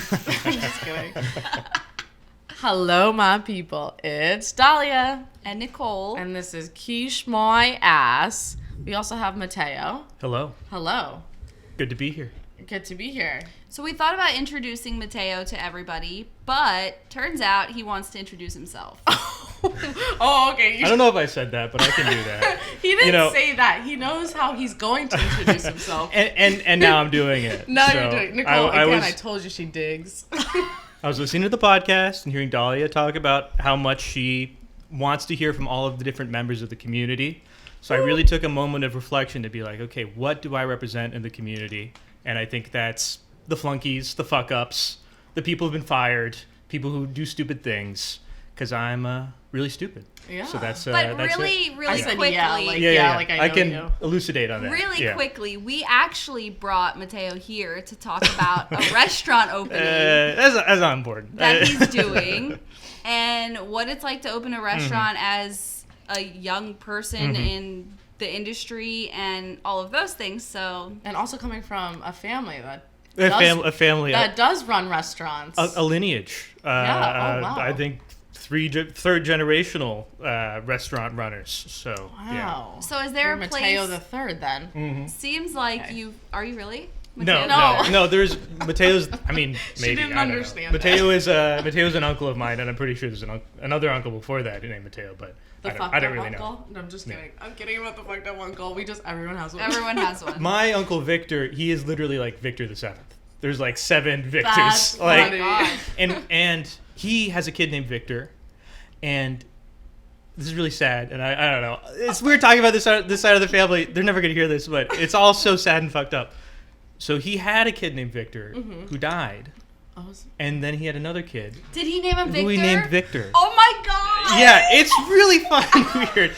Just kidding. Hello, my people. It's Dahlia. And Nicole. And this is Quiche My Ass. We also have Mateo. Hello. Hello. Good to be here. Good to be here. So we thought about introducing Mateo to everybody, but turns out he wants to introduce himself. Oh, okay. I don't know if I said that, but I can do that. He didn't say that. He knows how he's going to introduce himself. and now I'm doing it. Now So you're doing it. Nicole, I told you she digs. I was listening to the podcast and hearing Dahlia talk about how much she wants to hear from all of the different members of the community. So I really took a moment of reflection to be like, okay, what do I represent in the community? And I think that's the flunkies, the fuck-ups, the people who've been fired, people who do stupid things, because I'm really stupid. Yeah. So that's but that's really, it. really I said quickly. like I know can you. elucidate on that. Really quickly, we actually brought Mateo here to talk about a restaurant opening As on board. that he's doing and what it's like to open a restaurant as a young person in the industry and all of those things. So, And also coming from a family that a family that does run restaurants. a lineage. Yeah. Oh, wow. I think third generational restaurant runners. So Wow. yeah. So is there You're a place? Mateo the third then? Mm-hmm. Seems like Okay. you. Are you really? No, Mateo? no. There's Mateo's. I mean, maybe didn't I don't understand know. that. Mateo's an uncle of mine, and I'm pretty sure there's another uncle before that named Mateo, but The I fucked don't up really uncle? know. No, I'm just Yeah. kidding. I'm kidding about the fucked up uncle. Everyone has one. Everyone has one. My uncle Victor, he is literally like Victor the Seventh. There's like 7 Victors. That's like, funny. God. and he has a kid named Victor, and this is really sad, and I don't know. It's weird talking about this side of the family. They're never gonna hear this, but it's all so sad and fucked up. So he had a kid named Victor who died, and then he had another kid Did he name him Victor? who he named Victor. Oh my god! Yeah, it's really fucking weird.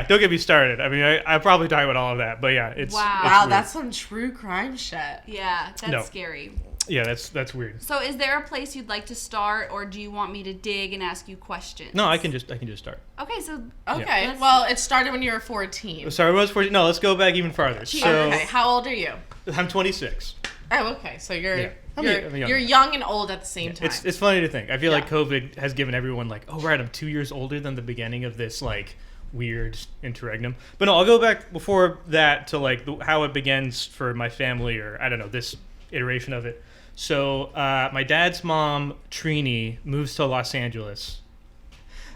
Don't get me started. I mean, I probably talk about all of that, but yeah, it's Wow. it's Wow, weird. that's some true crime shit. Yeah, that's No. scary. Yeah, that's weird. So, is there a place you'd like to start, or do you want me to dig and ask you questions? No, I can just start. Okay, so Okay, Let's- well, it started when you were 14. Sorry, what was 14? No, let's go back even farther. So Okay, how old are you? I'm 26. Oh, okay, so you're Yeah. I'm young. you're young and old at the same time. It's funny to think. I feel like Yeah. COVID has given everyone like, oh right, I'm 2 years older than the beginning of this like weird interregnum. But no, I'll go back before that to like how it begins for my family, or I don't know, this iteration of it. So my dad's mom, Trini, moves to Los Angeles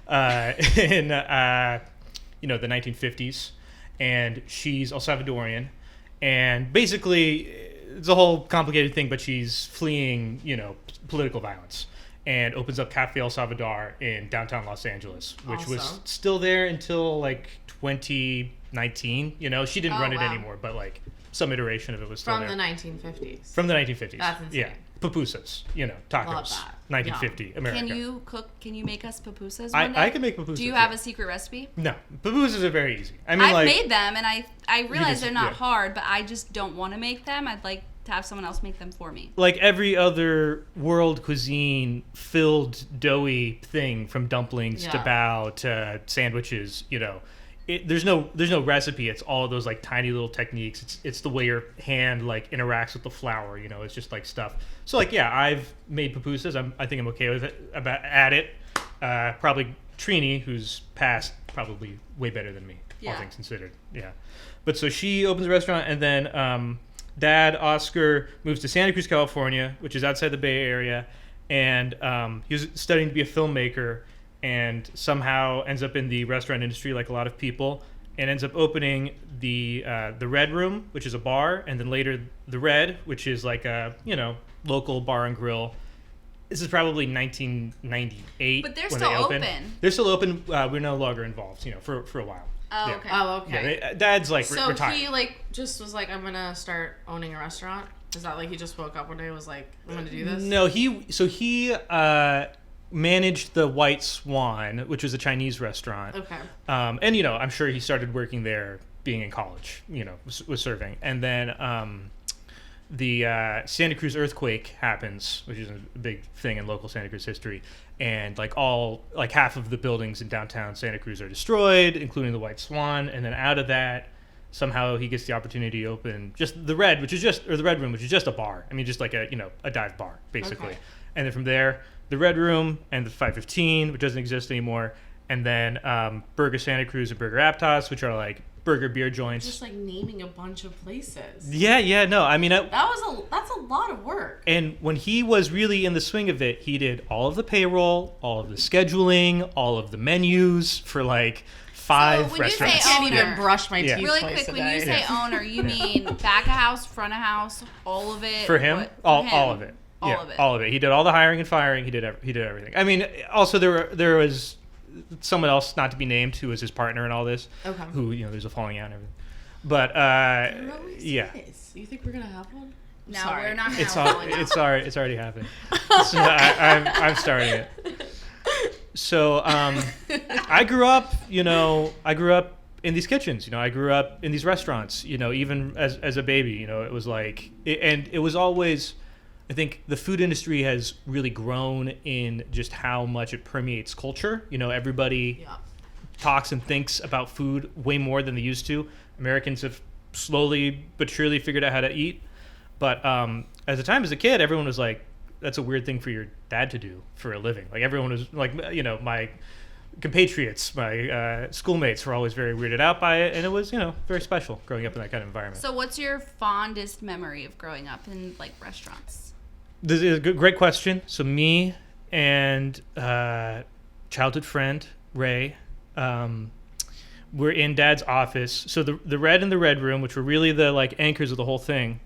in the 1950s, and she's El Salvadorian, and basically it's a whole complicated thing, but she's fleeing political violence, and opens up Cafe El Salvador in downtown Los Angeles, which was Awesome. still there until like 2019. She didn't Oh, run it wow. anymore, but like some iteration of it was still From there. the 1950s. From the 1950s. That's insane. Yeah. Pupusas, tacos. Love that. 1950, America. can you cook? Can you make us pupusas one day? I can make pupusas. Do you have yeah. a secret recipe? No, pupusas are very easy. I mean, I've made them, and I realize just- they're not yeah. hard, but I just don't want to make them. I'd like to have someone else make them for me. like every other world cuisine filled doughy thing, from dumplings to Yeah. bao to sandwiches, there's no recipe. It's all of those like tiny little techniques. It's the way your hand like interacts with the flour. It's just like stuff. So like I've made pupusas. I think I'm okay with it. At it. Probably Trini, who's passed, probably way better than me. All Yeah. things considered. Yeah. But so she opens a restaurant, and then Dad Oscar moves to Santa Cruz, California, which is outside the Bay Area, and he was studying to be a filmmaker, and somehow ends up in the restaurant industry like a lot of people, and ends up opening the Red Room, which is a bar, and then later the Red, which is like a local bar and grill. This is probably 1998. But they're when still they opened. open. They're still open. We're no longer involved, for a while. Oh, Yeah. okay. Oh, okay. Yeah, Dad's like So retired. he just was like, I'm gonna start owning a restaurant. Is that like he just woke up one day and was like, I'm gonna do this? No, he managed the White Swan, which was a Chinese restaurant. Okay. And I'm sure he started working there being in college. Was serving, and then the Santa Cruz earthquake happens, which is a big thing in local Santa Cruz history, and half of the buildings in downtown Santa Cruz are destroyed, including the White Swan, and then out of that somehow he gets the opportunity to open just the Red, the Red Room, which is just a bar. I mean, just like a dive bar, basically. Okay. And then from there, the Red Room and the 515, which doesn't exist anymore. And then Burger Santa Cruz and Burger Aptos, which are like burger beer joints. Just like naming a bunch of places. Yeah, no, I mean... That's a lot of work. And when he was really in the swing of it, he did all of the payroll, all of the scheduling, all of the menus for like 5 when you say restaurants. I can't owner. even brush my teeth Really twice quick, a when you day. say owner, you mean back of house, front of house, all of it? For him, What- all him? of it. All Yeah, of it. all of it. He did all the hiring and firing. He did everything. I mean, also there was someone else not to be named who was his partner in all this. Okay. Who there's a falling out and everything. But You always say yeah, this. You think we're gonna have one? No, Sorry. we're not. it's gonna all have one. it's already happened. So I'm starting it. So I grew up in these kitchens. I grew up in these restaurants. Even as a baby. It was like, and it was always. I think the food industry has really grown in just how much it permeates culture. Everybody Yeah. talks and thinks about food way more than they used to. Americans have slowly but surely figured out how to eat. But as a kid, everyone was like, that's a weird thing for your dad to do for a living. Like everyone was like, my compatriots, my schoolmates were always very weirded out by it. And it was, very special growing up in that kind of environment. So, what's your fondest memory of growing up in like restaurants? This is a great question. So me and childhood friend, Ray, we're in Dad's office. So the Red and the Red Room, which were really the like anchors of the whole thing,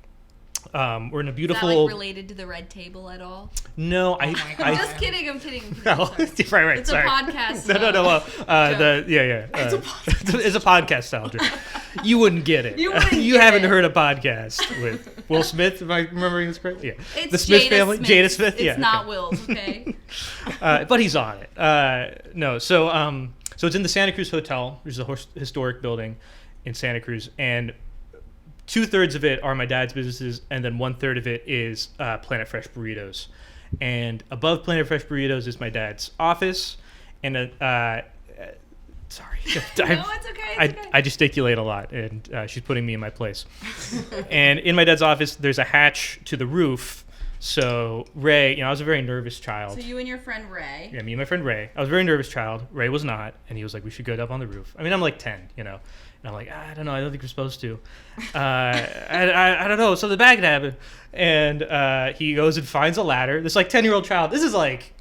we're in a Is beautiful... that like related to the Red Table at all? No, my God. I'm just kidding. I'm kidding. No, Sorry. right, It's sorry. a podcast. No. Well, It's a podcast. it's a podcast style joke. You wouldn't get it. You wouldn't You get haven't it. heard a podcast with Will Smith. Am I remembering this correctly? Yeah. It's The Smith Jada family. Smith. Jada Smith. It's Yeah. not okay. Will's. Okay. But he's on it. No. So it's in the Santa Cruz Hotel, which is a historic building in Santa Cruz, and 2/3 of it are my dad's businesses, and then 1/3 of it is Planet Fresh Burritos. And above Planet Fresh Burritos is my dad's office, and sorry, No, it's okay. I gesticulate a lot, and she's putting me in my place. And in my dad's office, there's a hatch to the roof. So Ray, I was a very nervous child. So you and your friend Ray. Yeah, me and my friend Ray. I was a very nervous child. Ray was not, and he was like, "We should go up on the roof." I mean, I'm like 10, and I'm like, I don't know. I don't think we're supposed to. I don't know. So the bad could happen, and he goes and finds a ladder. This like 10-year-old child. This is like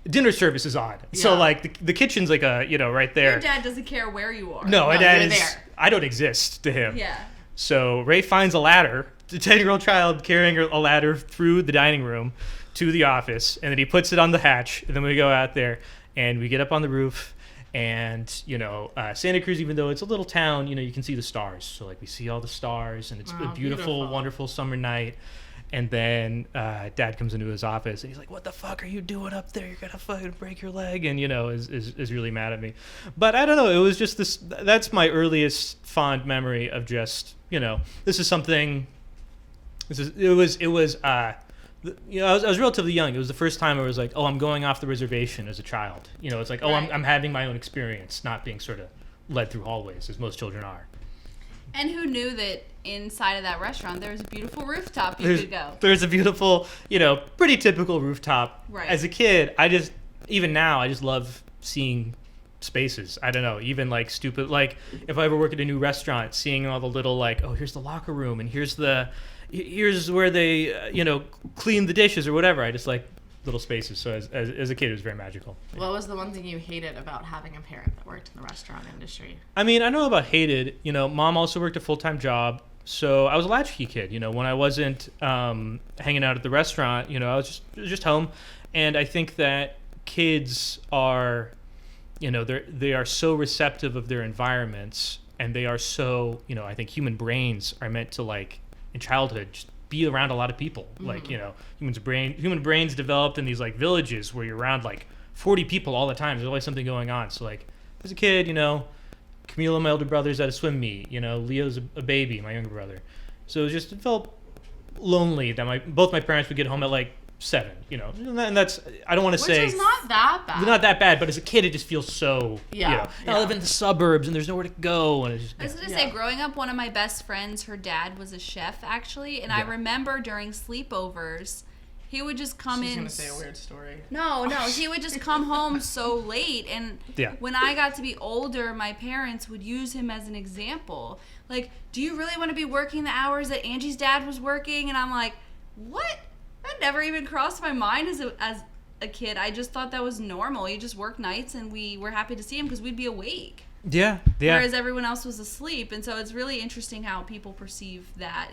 dinner service is on. So Yeah. like the kitchen's like a right there. Your dad doesn't care where you are. No, my No, dad you're is. there. I don't exist to him. Yeah. So Ray finds a ladder. The 10-year-old child carrying a ladder through the dining room to the office, and then he puts it on the hatch, and then we go out there, and we get up on the roof, and Santa Cruz, even though it's a little town, you can see the stars. So like we see all the stars, and it's Wow, a beautiful, wonderful summer night. And then Dad comes into his office, and he's like, "What the fuck are you doing up there? You're gonna fucking break your leg," and is really mad at me. But I don't know. It was just this. That's my earliest fond memory of just this is something. I was relatively young. It was the first time I was like, oh, I'm going off the reservation as a child. It's like, oh, Right. I'm having my own experience, not being sort of led through hallways as most children are. And who knew that inside of that restaurant there was a beautiful rooftop you could go? There's a beautiful, pretty typical rooftop. Right. As a kid, even now, I just love seeing spaces. I don't know, even like stupid, like if I ever work at a new restaurant, seeing all the little like, oh, here's the locker room, and here's where they clean the dishes or whatever. I just like little spaces. So as a kid, it was very magical. What was the one thing you hated about having a parent that worked in the restaurant industry? I mean, I don't know about hated. Mom also worked a full-time job, so I was a latchkey kid. When I wasn't hanging out at the restaurant, I was just home, and I think that kids are, they are so receptive of their environments, and they are so, I think human brains are meant to like in childhood just be around a lot of people. Like human brains developed in these like villages where you're around like 40 people all the time. There's always something going on. So like as a kid, Camila, my older brother's at a swim meet. Leo's a baby, my younger brother. So it felt lonely that both my parents would get home at like 7, and that's, I don't want to say Which is not that bad. not that bad, but as a kid it just feels so, Yeah, I live in the suburbs and there's nowhere to go, and it's just, I was gonna say, growing up, one of my best friends, her dad was a chef actually, and I remember during sleepovers, he would just come She's in. gonna say a weird story. No, he would just come home so late, and when I got to be older, my parents would use him as an example. Like, do you really want to be working the hours that Angie's dad was working? And I'm like, what? That never even crossed my mind as a kid. I just thought that was normal. He just worked nights, and we were happy to see him because we'd be awake. Yeah. Whereas everyone else was asleep, and so it's really interesting how people perceive that.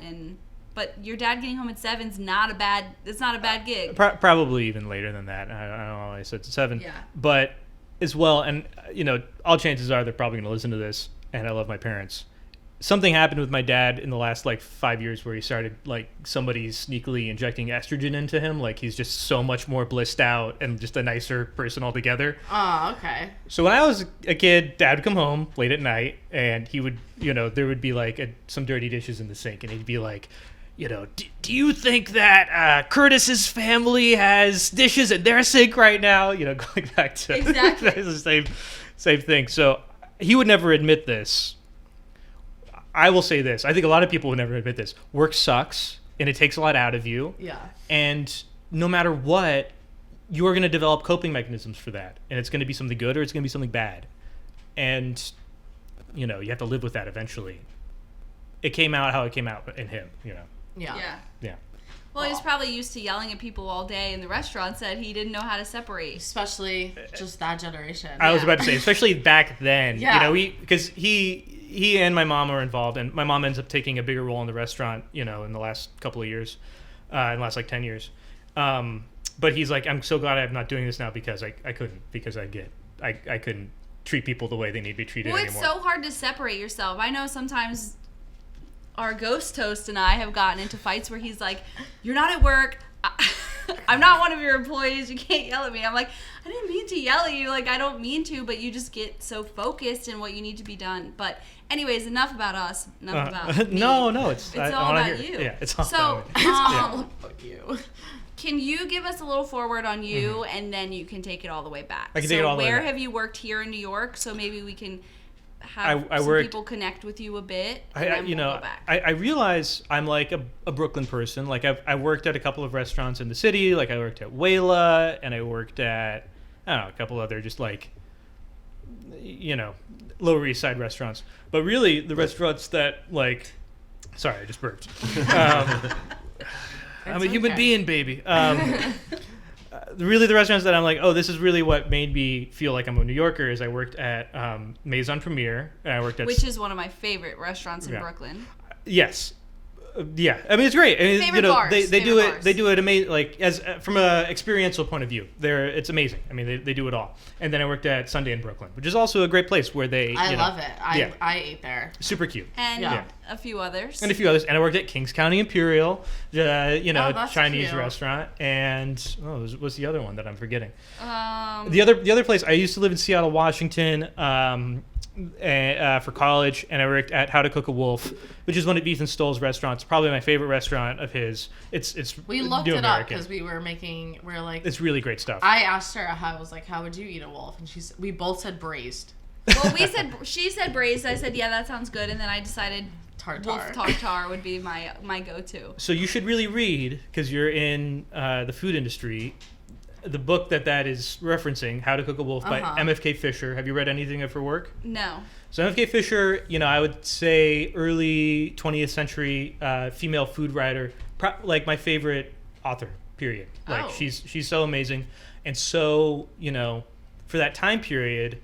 But your dad getting home at 7's not a bad. It's not a bad gig. Probably even later than that. I don't know. I said 7. Yeah. But as well, and all chances are they're probably going to listen to this. And I love my parents. Something happened with my dad in the last 5 years where he started somebody sneakily injecting estrogen into him. He's just so much more blissed out and just a nicer person altogether. Oh, okay. So when I was a kid, Dad would come home late at night, and he would, there would be some dirty dishes in the sink, and he'd be like, do you think that Curtis's family has dishes in their sink right now? Going back to exactly the same thing. So he would never admit this. I will say this. I think a lot of people would never admit this. Work sucks, and it takes a lot out of you. Yeah. And no matter what, you are going to develop coping mechanisms for that. And it's going to be something good or it's going to be something bad. And, you have to live with that eventually. It came out how it came out in him, Yeah. Yeah. Well, he was probably used to yelling at people all day in the restaurant, said he didn't know how to separate. Especially just that generation. I was about to say, especially back then. Yeah. Because he and my mom are involved, and my mom ends up taking a bigger role in the restaurant, in the last couple of years, in the last 10 years. But he's like, I'm so glad I'm not doing this now because I couldn't, because I couldn't treat people the way they need to be treated anymore. It's so hard to separate yourself. I know sometimes our ghost toast and I have gotten into fights where he's like, you're not at work. I'm not one of your employees. You can't yell at me. I'm like, I didn't mean to yell at you. I don't mean to, but you just get so focused in what you need to be done. But anyways, enough about us. Enough about me. No, it's all about you. Yeah, it's all so, about me. All about you. Can you give us a little forward on you, and then you can take it all the way back? I can take it all the way where back. have you worked here in New York? So maybe we can have people connect with you a bit. And then we'll go back. I realize I'm a Brooklyn person. I worked at a couple of restaurants in the city. I worked at Wayla, and I worked at, I don't know, a couple other just Lower East Side restaurants. But really, the restaurants that sorry, I just burped. I'm a human being, baby. Really, the restaurants that I'm oh, this is really what made me feel like I'm a New Yorker is I worked at Maison Premier, and I worked at... Which is one of my favorite restaurants in Brooklyn. Yes. Yeah, I mean it's great. I mean, favorite bars. They do it. They do it amazing. As from a experiential point of view, it's amazing. I mean, they do it all. And then I worked at Sunday in Brooklyn, which is also a great place where they. I love it. I ate there. Super cute. And a few others. And a few others. And I worked at Kings County Imperial, Chinese cute. restaurant. And what's the other one that I'm forgetting? The other place. I used to live in Seattle, Washington. For college, and I worked at How to Cook a Wolf, which is one of Ethan Stoll's restaurants. Probably my favorite restaurant of his. It's we looked New it up American. because we're like. It's really great stuff. I asked her, I was like, how would you eat a wolf? And we both said braised. Well, she said braised. I said, yeah, that sounds good. And then I decided Tartar. wolf tartar would be my go-to. So you should really read, because you're in the food industry, the book that is referencing, How to Cook a Wolf by MFK Fisher. Have you read anything of her work? No. So MFK Fisher, I would say early 20th century female food writer, my favorite author, period. She's so amazing. And so, for that time period,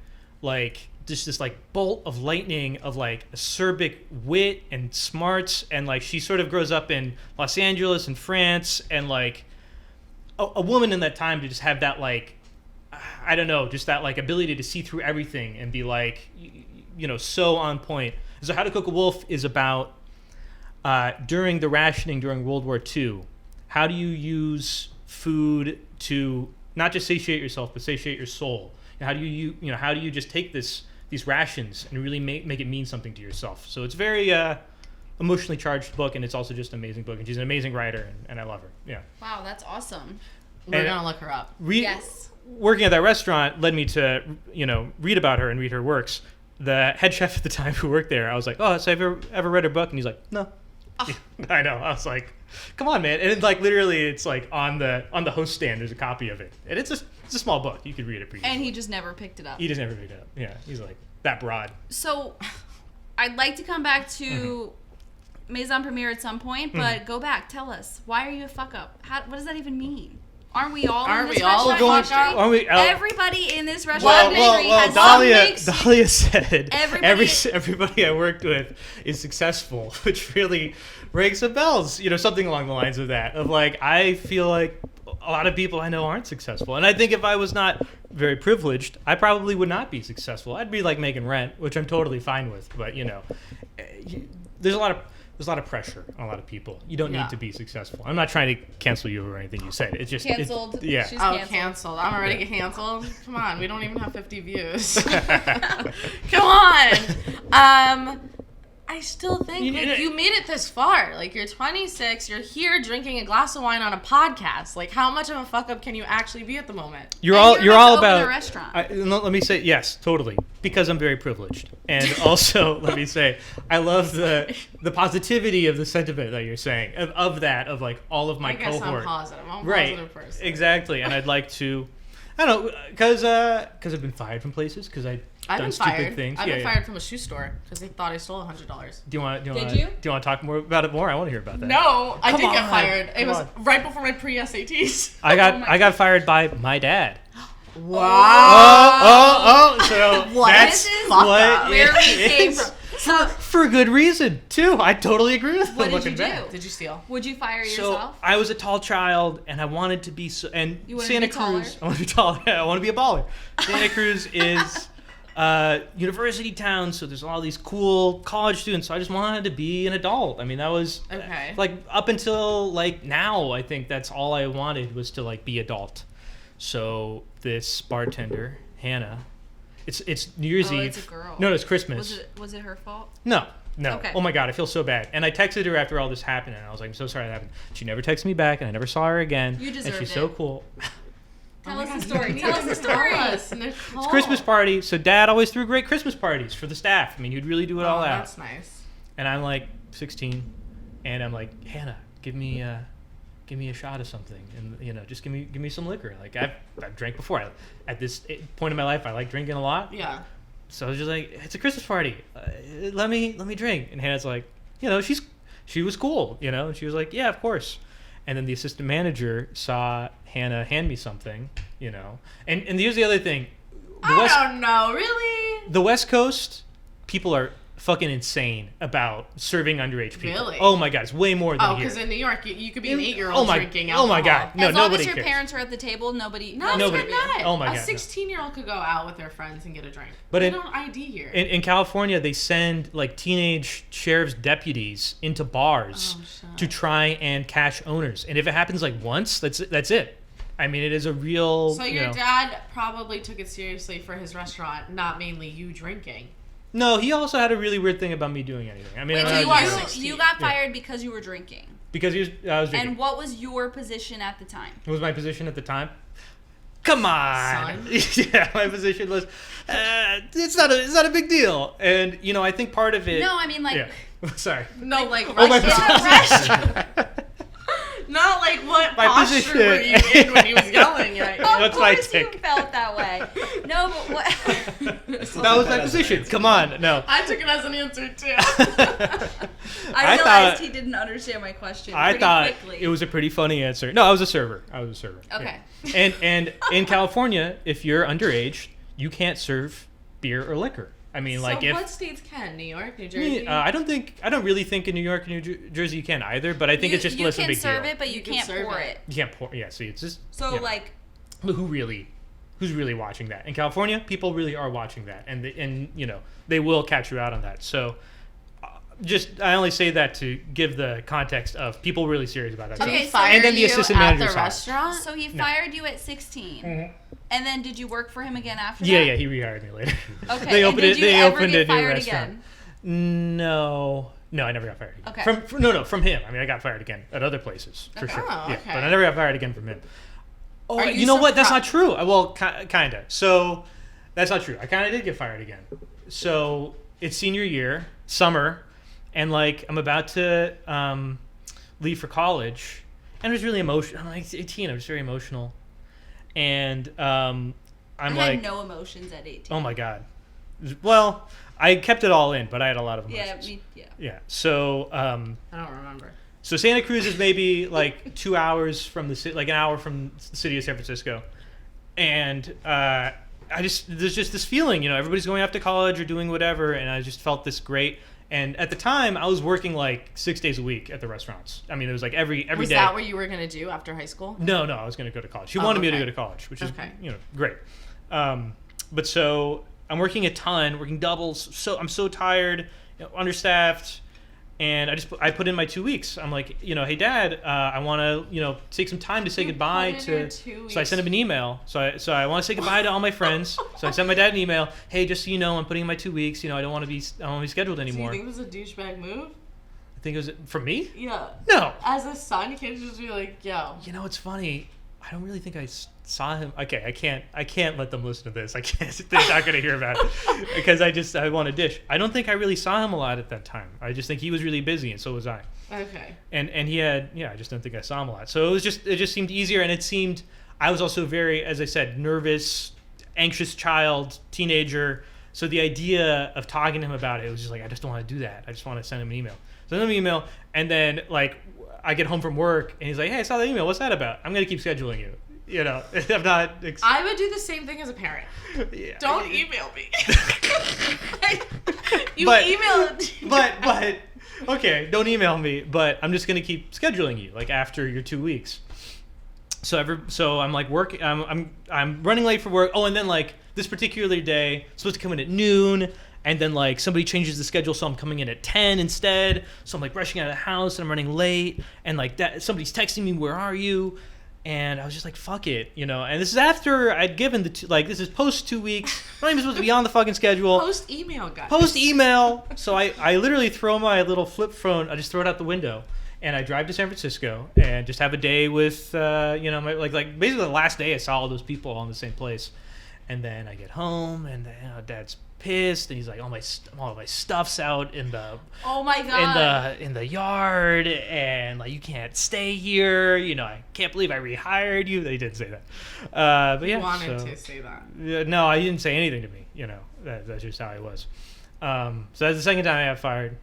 just this bolt of lightning of acerbic wit and smarts, and she sort of grows up in Los Angeles and France, and a woman in that time to just have that I don't know, just that ability to see through everything and be so on point. So How to Cook a Wolf is about during the rationing during World War II, how do you use food to not just satiate yourself but satiate your soul? And how do you just take these rations and really make it mean something to yourself? So it's very emotionally charged book, and it's also just an amazing book, and she's an amazing writer, and I love her. Yeah. Wow, that's awesome. We're gonna look her up. Yes. Working at that restaurant led me to, read about her and read her works. The head chef at the time who worked there, I was like, oh, so have you ever read her book? And he's like, no. Oh. I know. I was like, come on, man. And it's like literally, it's like on the host stand, there's a copy of it, and it's a small book. You could read it pretty easily. And he just never picked it up. He just never picked it up. Yeah, he's like that broad. So, I'd like to come back to Maison Premiere at some point, but go back. Tell us, why are you a fuck up? What does that even mean? Aren't we all in this restaurant industry? Everybody in this restaurant industry has Dahlia said everybody I worked with is successful, which really rings some bells. Something along the lines of that. Of like, I feel like a lot of people I know aren't successful, and I think if I was not very privileged, I probably would not be successful. I'd be like making rent, which I'm totally fine with. But there's a lot of pressure on a lot of people. You don't need to be successful. I'm not trying to cancel you or anything you said. It's just canceled. Yeah. She's canceled. I'm already canceled. Come on, we don't even have 50 views. Come on. I still think you made it this far. Like, you're 26, you're here drinking a glass of wine on a podcast. Like, how much of a fuck up can you actually be at the moment? You're all about a restaurant. Let me say yes, totally, because I'm very privileged, and also let me say I love the positivity of the sentiment that you're saying of like all of my cohort. I'm positive. I'm a positive person. Exactly, and I'd like to. I don't know, because I've been fired from places because I've done stupid things. I've been fired from a shoe store because they thought I stole $100. Do you want to talk more about it? I want to hear about that. No, I did get fired. It was right before my pre-SATs. I got fired by my dad. Wow. So that's where we came from. For good reason too. I totally agree with what them. What did you do? Back. Did you steal? Would you fire yourself? So I was a tall child, and I wanted to be Santa Cruz. I want to be taller. I want to be a baller. Santa Cruz is university town, so there's all these cool college students. So I just wanted to be an adult. I mean, that was like up until like now. I think that's all I wanted was to like be adult. So this bartender, Hannah. It's New Year's Eve. It's a girl. No, it's Christmas. Was it her fault? No. Okay. Oh my God, I feel so bad. And I texted her after all this happened, and I was like, I'm so sorry that happened. She never texted me back, and I never saw her again. You deserved it. And she's so cool. Tell us the story. Tell us the story. It's Christmas party, so Dad always threw great Christmas parties for the staff. I mean, he'd really do it all out. That's nice. And I'm like 16, and I'm like, Hannah, give me a shot of something, and just give me some liquor. Like I've drank before. At this point in my life, I like drinking a lot. Yeah. So I was just like, it's a Christmas party. Let me drink. And Hannah's like, she was cool, and she was like, yeah, of course. And then the assistant manager saw Hannah hand me something, And here's the other thing. I don't know, really. The West Coast people are fucking insane about serving underage people. Really? Oh my God, it's way more than here. Oh, because in New York, you could be an 8-year-old drinking alcohol. Oh my God, no, as long nobody as your cares. parents are at the table, nobody. No, nobody. Not. Oh my God, a 16-year-old could go out with their friends and get a drink. But they don't ID here. In California, they send like teenage sheriff's deputies into bars to try and catch owners. And if it happens like once, that's it. I mean, it is a real. So your dad probably took it seriously for his restaurant, not mainly you drinking. No, he also had a really weird thing about me doing anything. I mean, you got fired because you were drinking. Because I was drinking. And what was your position at the time? What was my position at the time? Come on. Yeah, my position was it's not a big deal. And I think part of it. No, I mean like. Yeah. Sorry. No, like restaurant. Not like what posture were you in when he was yelling at you. Of course you felt that way. No, but what? That was my position. Come on, no. I took it as an answer too. I realized he didn't understand my question. I thought quickly. It was a pretty funny answer. No, I was a server. Okay. Yeah. And in California, if you're underage, you can't serve beer or liquor. I mean, what states can? New York, New Jersey? I don't really think in New York and New Jersey you can either, but I think it's just less of a big deal. You can serve it, but you can't pour it. You can't pour. Yeah, see, it's just. So who's really watching that? In California, people really are watching that, and they will catch you out on that. So. I only say that to give the context of people really serious about that. Okay, and then the assistant manager at the restaurant. So he fired you at 16. Mm-hmm. And then did you work for him again after that? Yeah, he rehired me later. Okay. They opened did you ever a get new fired restaurant. Again? No, No, I never got fired again. Okay. From him. I mean, I got fired again at other places for sure. Oh, yeah, okay. but I never got fired again from him. Oh, Are you know what? That's not true. Well, kind of. So that's not true. I kind of did get fired again. So it's senior year, summer, and like I'm about to leave for college, and it was really emotional. I'm like 18. I was very emotional, and I had no emotions at 18. Oh my god. Well, I kept it all in, but I had a lot of emotions. Yeah. So I don't remember. So Santa Cruz is maybe like 2 hours from the city, like an hour from the city of San Francisco, and there's just this feeling, everybody's going off to college or doing whatever, and I just felt this great. And at the time, I was working like 6 days a week at the restaurants. I mean, it was like every day. Was that what you were going to do after high school? No, I was going to go to college. She wanted me to go to college, which is great. But so I'm working a ton, working doubles. So I'm so tired, understaffed, and I put in my 2 weeks. I'm like, hey Dad, I want to take some time to say goodbye to. So I sent him an email. So I want to say goodbye to all my friends. So I sent my dad an email. Hey, just so you know, I'm putting in my 2 weeks. I don't want to be scheduled anymore. Do you think it was a douchebag move? I think it was for me. Yeah. No. As a son, you can't just be like, yo. It's funny. I don't really think I saw him. Okay, I can't let them listen to this. I can't. They're not going to hear about it because I want to dish. I don't think I really saw him a lot at that time. I just think he was really busy, and so was I. Okay. And he had I just don't think I saw him a lot. So it just seemed easier, and it seemed I was also very, as I said, nervous, anxious child, teenager. So the idea of talking to him about it was just like I just don't want to do that. I just want to send him an email. So I send him an email, and then like. I get home from work and he's like, "Hey, I saw the email. What's that about?" I'm gonna keep scheduling you. I'm not. I would do the same thing as a parent. Yeah. Don't email me. Email it. But okay, don't email me. But I'm just gonna keep scheduling you like after your 2 weeks. So I'm like working. I'm running late for work. Oh, and then like this particular day, I'm supposed to come in at noon. And then, like, somebody changes the schedule, so I'm coming in at 10 instead. So I'm, like, rushing out of the house, and I'm running late. And, like, somebody's texting me, "Where are you?" And I was just like, fuck it, And this is after I'd given this is post 2 weeks. I'm not even supposed to be on the fucking schedule. Post-email, guys. Post-email. So I literally throw my little flip phone, I just throw it out the window. And I drive to San Francisco and just have a day with, like basically the last day I saw all those people all in the same place. And then I get home, and Dad's pissed, and he's like, all my stuff's out in the in the yard, and like you can't stay here. I can't believe I rehired you. They didn't say that, but yeah, you wanted to say that. No, I didn't say anything to me. That's just how I was. So that's the second time I got fired.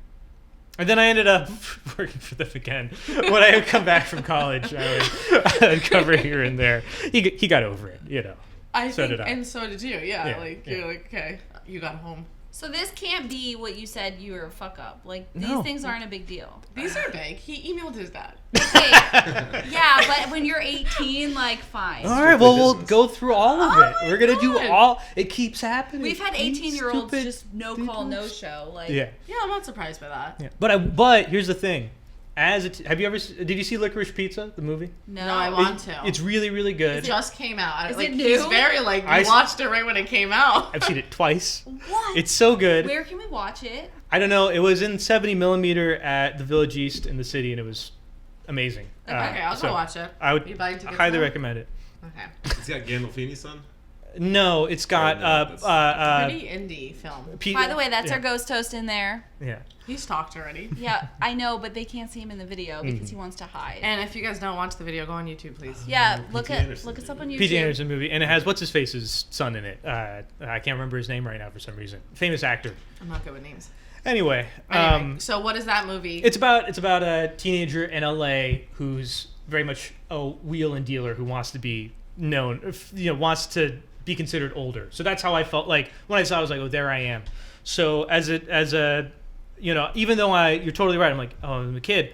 And then I ended up working for them again. When I would come back from college, I'd cover here and there. He got over it, So did I. And so did you, yeah. You're like, okay, you got home. So this can't be what you said you were a fuck up. Like, these things aren't a big deal. These are big. He emailed his dad. Okay. Yeah, but when you're 18, like, fine. All right, well, we'll go through all of it. We're going to do all. It keeps happening. We've had 18-year-olds just no call, no show. Like, yeah, I'm not surprised by that. Yeah. But here's the thing. Did you see Licorice Pizza, the movie? No, I want to. It's really, really good. It just came out. Is it new? He's very watched it right when it came out. I've seen it twice. What? It's so good. Where can we watch it? I don't know. It was in 70mm at the Village East in the city, and it was amazing. Okay, I'll go watch it. I would highly recommend it. Okay. It's got Gandolfini's son? No, it's got pretty indie film. By the way, that's our ghost host in there. Yeah. He's talked already. Yeah, I know, but they can't see him in the video because he wants to hide. And if you guys don't watch the video, go on YouTube, please. Yeah, look us up on YouTube. P.J. Anderson movie, and it has what's his face's son in it. I can't remember his name right now for some reason. Famous actor. I'm not good with names. Anyway, so what is that movie? It's about a teenager in LA who's very much a wheel and dealer who wants to be known, wants to be considered older. So that's how I felt like when I saw it. I was like, oh, there I am. So as a even though you're totally right, I'm like, oh, I'm a kid.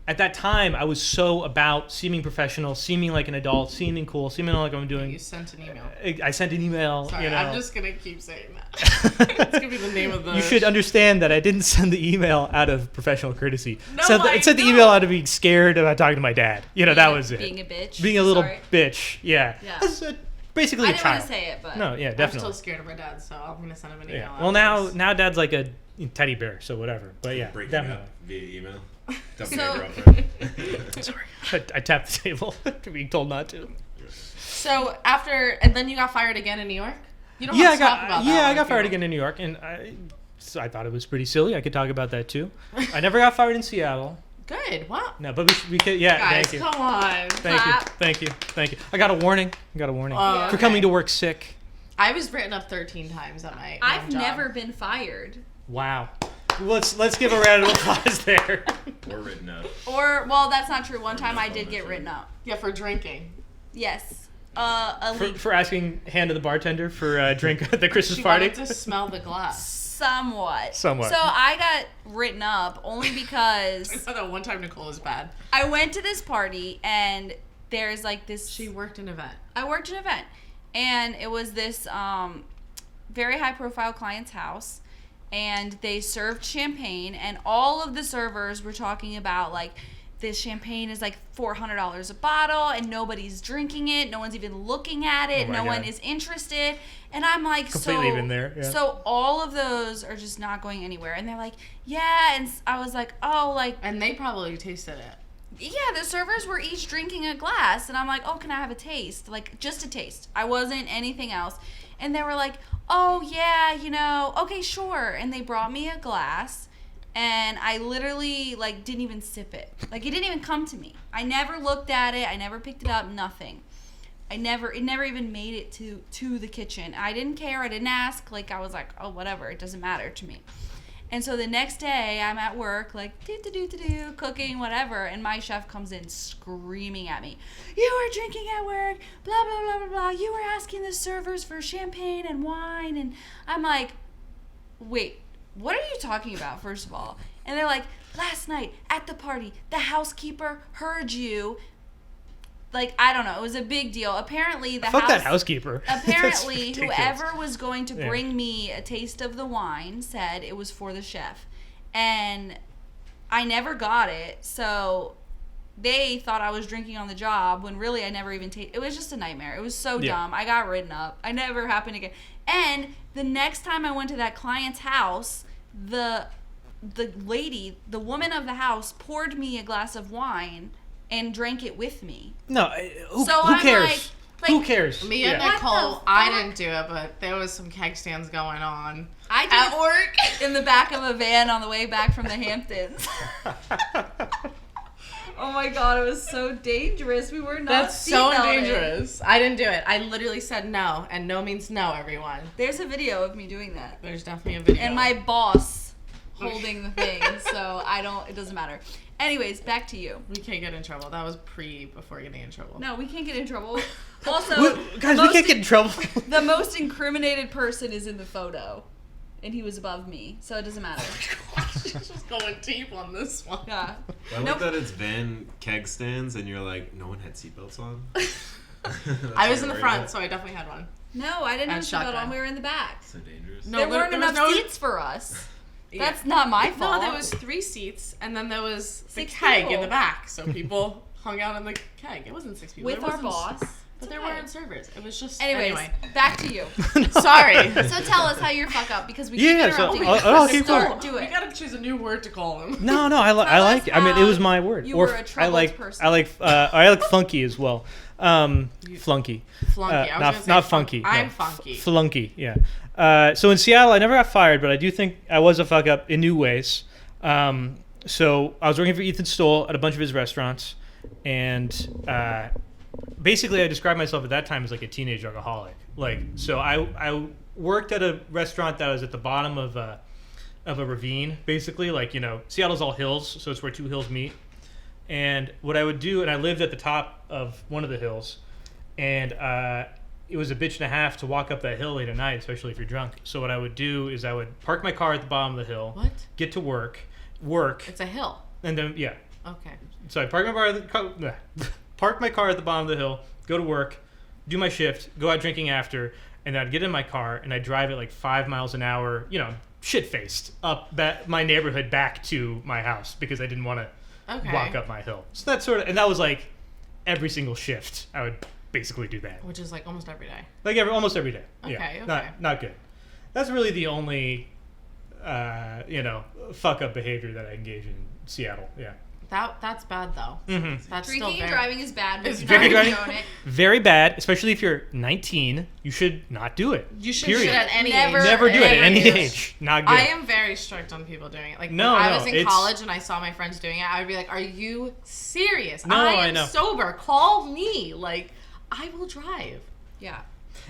At that time, I was so about seeming professional, seeming like an adult, seeming cool, seeming like I'm doing. You sent an email. I sent an email. Sorry, I'm just gonna keep saying that. It's gonna be the name of the. You should understand that I didn't send the email out of professional courtesy. No, I sent the email out of being scared about talking to my dad. That was it. Being a bitch. Being a little bitch. Yeah. Basically, I didn't want to say it, but no, yeah, definitely. I'm still scared of my dad, so I'm gonna send him an email. Yeah. Well, now Dad's like a teddy bear, so whatever. But yeah, breaking definitely. up via email. Dumping So- your girlfriend. Sorry, I tapped the table. Being told not to. So and then you got fired again in New York? You don't have to talk about that. Yeah, I one got if fired you again in New York, and I thought it was pretty silly. I could talk about that too. I never got fired in Seattle. Good. Wow. No, but we could. Yeah, Guys, thank you. come on. Thank you. I got a warning. Oh, For coming to work sick. I was written up 13 times at my I've job. never been fired. Wow. Let's give a round of applause there. Or written up. Well, that's not true. One time I did get written up. Yeah, for drinking. Yes. A leak. For asking hand to the bartender for a drink at the Christmas She party. wanted to smell the glass. Somewhat. Somewhat. So I got written up only because I saw that one time Nicole was bad. I went to this party and there's like this. She worked an event. I worked an event, and it was this very high profile client's house, and they served champagne, and all of the servers were talking about like this champagne is like $400 a bottle and nobody's drinking it, no one's even looking at it, no one is interested, and I'm like, completely been there. Yeah. So all of those are just not going anywhere, and they're like, yeah, and I was like, oh, like, And they probably tasted it. yeah, the servers were each drinking a glass, and I'm like, oh, can I have a taste? Like, just a taste. I wasn't anything else. And they were like, oh, yeah, okay, sure. And they brought me a glass, and I literally, like, didn't even sip it. Like, it didn't even come to me. I never looked at it. I never picked it up, nothing. It never even made it to the kitchen. I didn't care. I didn't ask. Like, I was like, oh, whatever. It doesn't matter to me. And so the next day, I'm at work, like, do, cooking, whatever, and my chef comes in screaming at me. You were drinking at work, blah, blah, blah, blah, blah. You were asking the servers for champagne and wine. And I'm like, wait, what are you talking about, first of all? And they're like, last night at the party, the housekeeper heard you. Like, I don't know. It was a big deal. Apparently, Fuck that housekeeper. Apparently, That's ridiculous. whoever was going to bring me a taste of the wine said it was for the chef. And I never got it. So they thought I was drinking on the job when really I never even tasted. It was just a nightmare. It was so dumb. I got written up. I never happened again. And the next time I went to that client's house, the woman of the house poured me a glass of wine and drank it with me. No, who I'm cares? like, Who cares? Me and What Nicole, the I fuck? didn't do it, but there was some keg stands going on. I did At it work. in the back of a van on the way back from the Hamptons. Oh my god, it was so dangerous. We were not That's so seatbelted. dangerous. I didn't do it. I literally said no, and no means no, everyone. There's a video of me doing that. There's definitely a video. And my boss holding the thing, so it doesn't matter. Anyways, back to you. We can't get in trouble. That was before getting in trouble. No, we can't get in trouble. Also, Guys, we can't get in trouble. the most incriminated person is in the photo. And he was above me, so it doesn't matter. She's just going deep on this one. Yeah. I like that it's van keg stands and you're like, no one had seatbelts on. I was in the front, so I definitely had one. No, I didn't have a seatbelt shotgun. on. We were in the back. So dangerous. No, There weren't there was enough no- seats for us. Yeah. That's not my fault. No, there was 3 seats, and then there was the 6 keg in people. the back, so people hung out in the keg. It wasn't 6 people. With There our wasn't- boss. But there weren't servers. It was just Anyways, anyway. back to you. Sorry. So tell us how your fuck up, because we Yeah, keep so interrupting I'll you. keep Start, going. do We it. gotta choose a new word to call him. No, I like it. I mean, it was my word. you were a troubled person. I like funky as well. Flunky. Flunky. I was not gonna say not funky. I'm no. funky. Flunky. Yeah. So in Seattle, I never got fired, but I do think I was a fuck up in new ways. So I was working for Ethan Stoll at a bunch of his restaurants, and basically I described myself at that time as like a teenage alcoholic. Like, so I worked at a restaurant that was at the bottom of a ravine, basically. Like, Seattle's all hills, so it's where 2 hills meet. And what I would do, and I lived at the top of one of the hills, and it was a bitch and a half to walk up that hill late at night, especially if you're drunk. So what I would do is I would park my car at the bottom of the hill, What? get to work, It's a hill. and then, yeah. Okay. So I park my car at the bottom of the hill, go to work, do my shift, go out drinking after, and I'd get in my car and I'd drive at like 5 miles an hour, shit-faced up my neighborhood back to my house because I didn't want to Okay. walk up my hill. So that's and that was like every single shift. I would basically do that. Which is like almost every day. Like almost every day. Okay, Yeah. okay. Not good. That's really the only fuck up behavior that I engage in Seattle. Yeah. That's bad though. Mm-hmm. That's Drinking still and driving is bad. It's very it. Very bad, especially if you're 19. You should not do it. You should Period. at any Never age. Never do it at any age. Not good. I am very strict on people doing it. Like when I was in college and I saw my friends doing it, I would be like, "Are you serious? No, I am know. sober. Call me. Like I will drive." Yeah.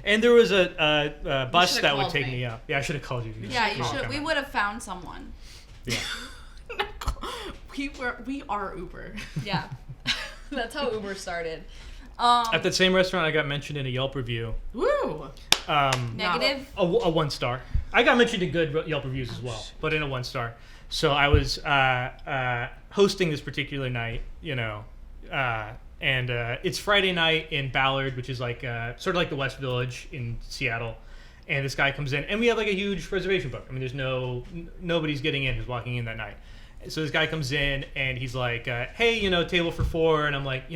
And there was a bus that would called take me. me up. Yeah, I should have called you. Yeah, you should. We would have found someone. Yeah. we are Uber. Yeah. That's how Uber started. At that same restaurant, I got mentioned in a Yelp review. Woo. Negative? A 1 star. I got mentioned in good Yelp reviews as well, but in a 1 star. So I was hosting this particular night, and it's Friday night in Ballard, which is like sort of like the West Village in Seattle. And this guy comes in, and we have like a huge reservation book. I mean, there's nobody's getting in who's walking in that night. So this guy comes in, and he's like, hey, table for 4. And I'm like,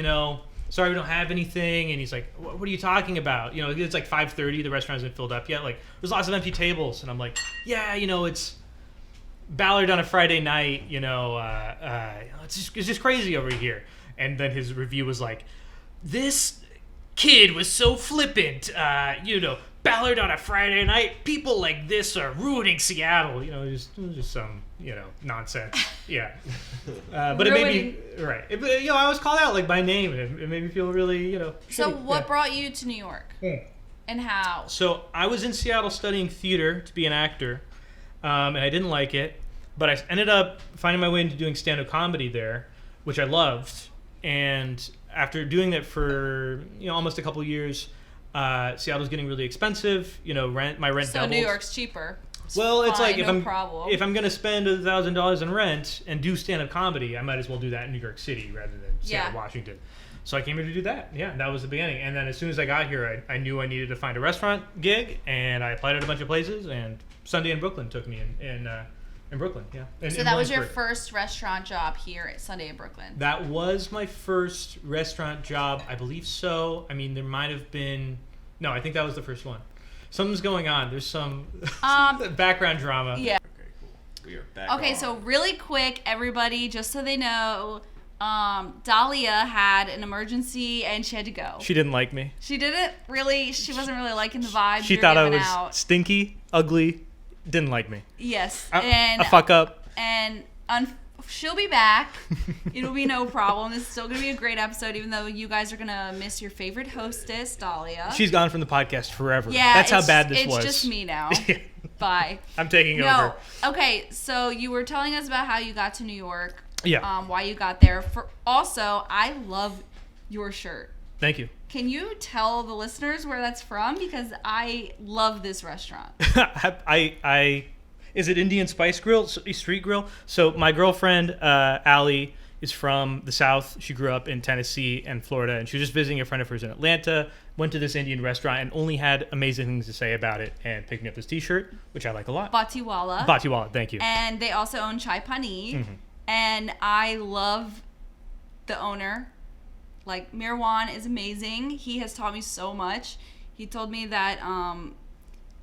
sorry, we don't have anything. And he's like, what are you talking about? It's like 5:30. The restaurant hasn't filled up yet. Like, there's lots of empty tables. And I'm like, yeah, it's Ballard on a Friday night. It's just crazy over here. And then his review was like, this kid was so flippant. Ballard on a Friday night. People like this are ruining Seattle. Just some, nonsense. Yeah. But it made me, right. I was called out like by name. And it made me feel really, So shitty. what brought you to New York? And how? So I was in Seattle studying theater to be an actor. And I didn't like it. But I ended up finding my way into doing stand-up comedy there, which I loved. And after doing that for, almost a couple of years, Seattle's getting really expensive. My rent so doubled. New York's cheaper. Well, it's like if problem. I'm gonna spend $1,000 in rent and do stand-up comedy, I might as well do that in New York City rather than Seattle, Washington. So I came here to do that. Yeah, that was the beginning. And then as soon as I got here, I knew I needed to find a restaurant gig, and I applied at a bunch of places. And Sunday in Brooklyn took me in Brooklyn. Yeah. So that was your first restaurant job here at Sunday in Brooklyn. That was my first restaurant job, I believe so. I mean, there might have been. No, I think that was the first one. Something's going on. There's some background drama. Yeah. Okay, cool. We are back. Okay, so really quick, everybody, just so they know, Dahlia had an emergency and she had to go. She didn't like me. She didn't really. She wasn't really liking the vibe. She thought I was stinky, ugly, didn't like me. Yes, and a fuck up. And she'll be back. It'll be no problem. It's still gonna be a great episode, even though you guys are gonna miss your favorite hostess, Dahlia. She's gone from the podcast forever. Yeah, that's how bad this was. It's just me now. Bye. I'm taking over. Okay, so you were telling us about how you got to New York. Yeah. Why you got there. Also, I love your shirt. Thank you. Can you tell the listeners where that's from? Because I love this restaurant. Is it Indian Spice Grill, Street Grill? So my girlfriend, Allie, is from the South. She grew up in Tennessee and Florida, and she was just visiting a friend of hers in Atlanta, went to this Indian restaurant, and only had amazing things to say about it, and picked me up this T-shirt, which I like a lot. Batiwala. Batiwala, thank you. And they also own Chai Pani, and I love the owner. Like, Mirwan is amazing. He has taught me so much. He told me that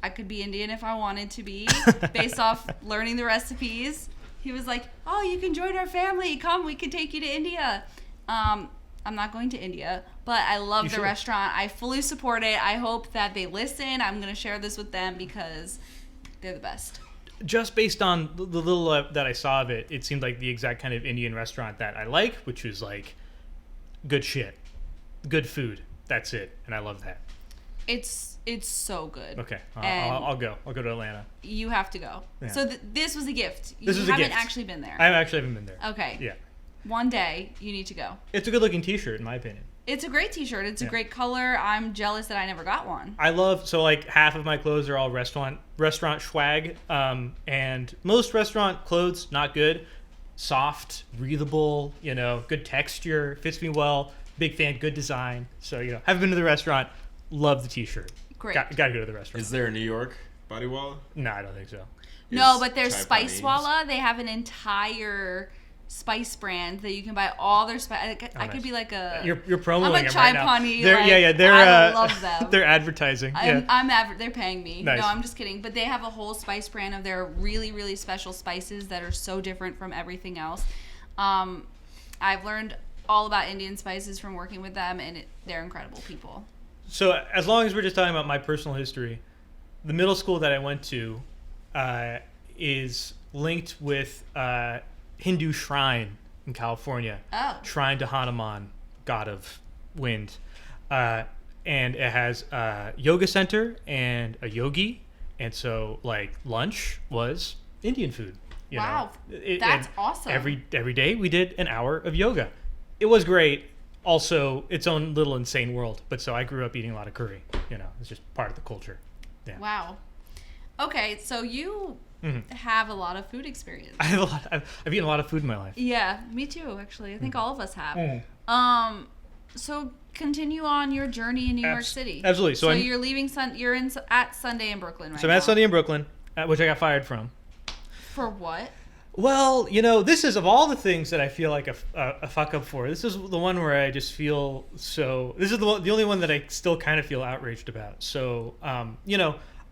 I could be Indian if I wanted to be, based off learning the recipes. He was like, oh, you can join our family. Come, we can take you to India. I'm not going to India, but I love the restaurant. I fully support it. I hope that they listen. I'm going to share this with them because they're the best. Just based on the little that I saw of it, it seemed like the exact kind of Indian restaurant that I like, which was like good shit, good food. That's it, and I love that. It's so good. Okay, I'll go. I'll go to Atlanta. You have to go. Yeah. So this was a gift. This was a gift. You haven't actually been there. I actually haven't been there. Okay. Yeah. One day you need to go. It's a good looking T-shirt in my opinion. It's a great T-shirt. It's a great color. I'm jealous that I never got one. I love, so like half of my clothes are all restaurant swag, and most restaurant clothes not good, soft, breathable, good texture, fits me well. Big fan, good design. So haven't been to the restaurant, love the T-shirt. Great. Got to go to the restaurant. Is there a New York Batiwala? No, I don't think so. No, but there's Spicewala. They have an entire spice brand that you can buy all their spice. I could be like a. You're promoting I'm a them chai right now. pani. They're I love them. They're advertising. They're paying me. Nice. No, I'm just kidding. But they have a whole spice brand of their really, really special spices that are so different from everything else. I've learned all about Indian spices from working with them, and they're incredible people. So as long as we're just talking about my personal history, the middle school that I went to is linked with Hindu shrine in California. Oh. Shrine to Hanuman, god of wind. And it has a yoga center and a yogi. And so, like, lunch was Indian food. Wow. That's awesome. Every day we did an hour of yoga. It was great. Also, its own little insane world. But so I grew up eating a lot of curry. It's just part of the culture. Yeah. Wow. Okay, so you have a lot of food experience. I've eaten a lot of food in my life. Yeah, me too, actually. I think all of us have. So continue on your journey in New York City. Absolutely. So you're leaving you're at Sunday in Brooklyn right now. So I'm at Sunday in Brooklyn, which I got fired from. For what? Well, this is, of all the things that I feel like a fuck up for, this is the one where I just feel so... This is the only one that I still kind of feel outraged about. So,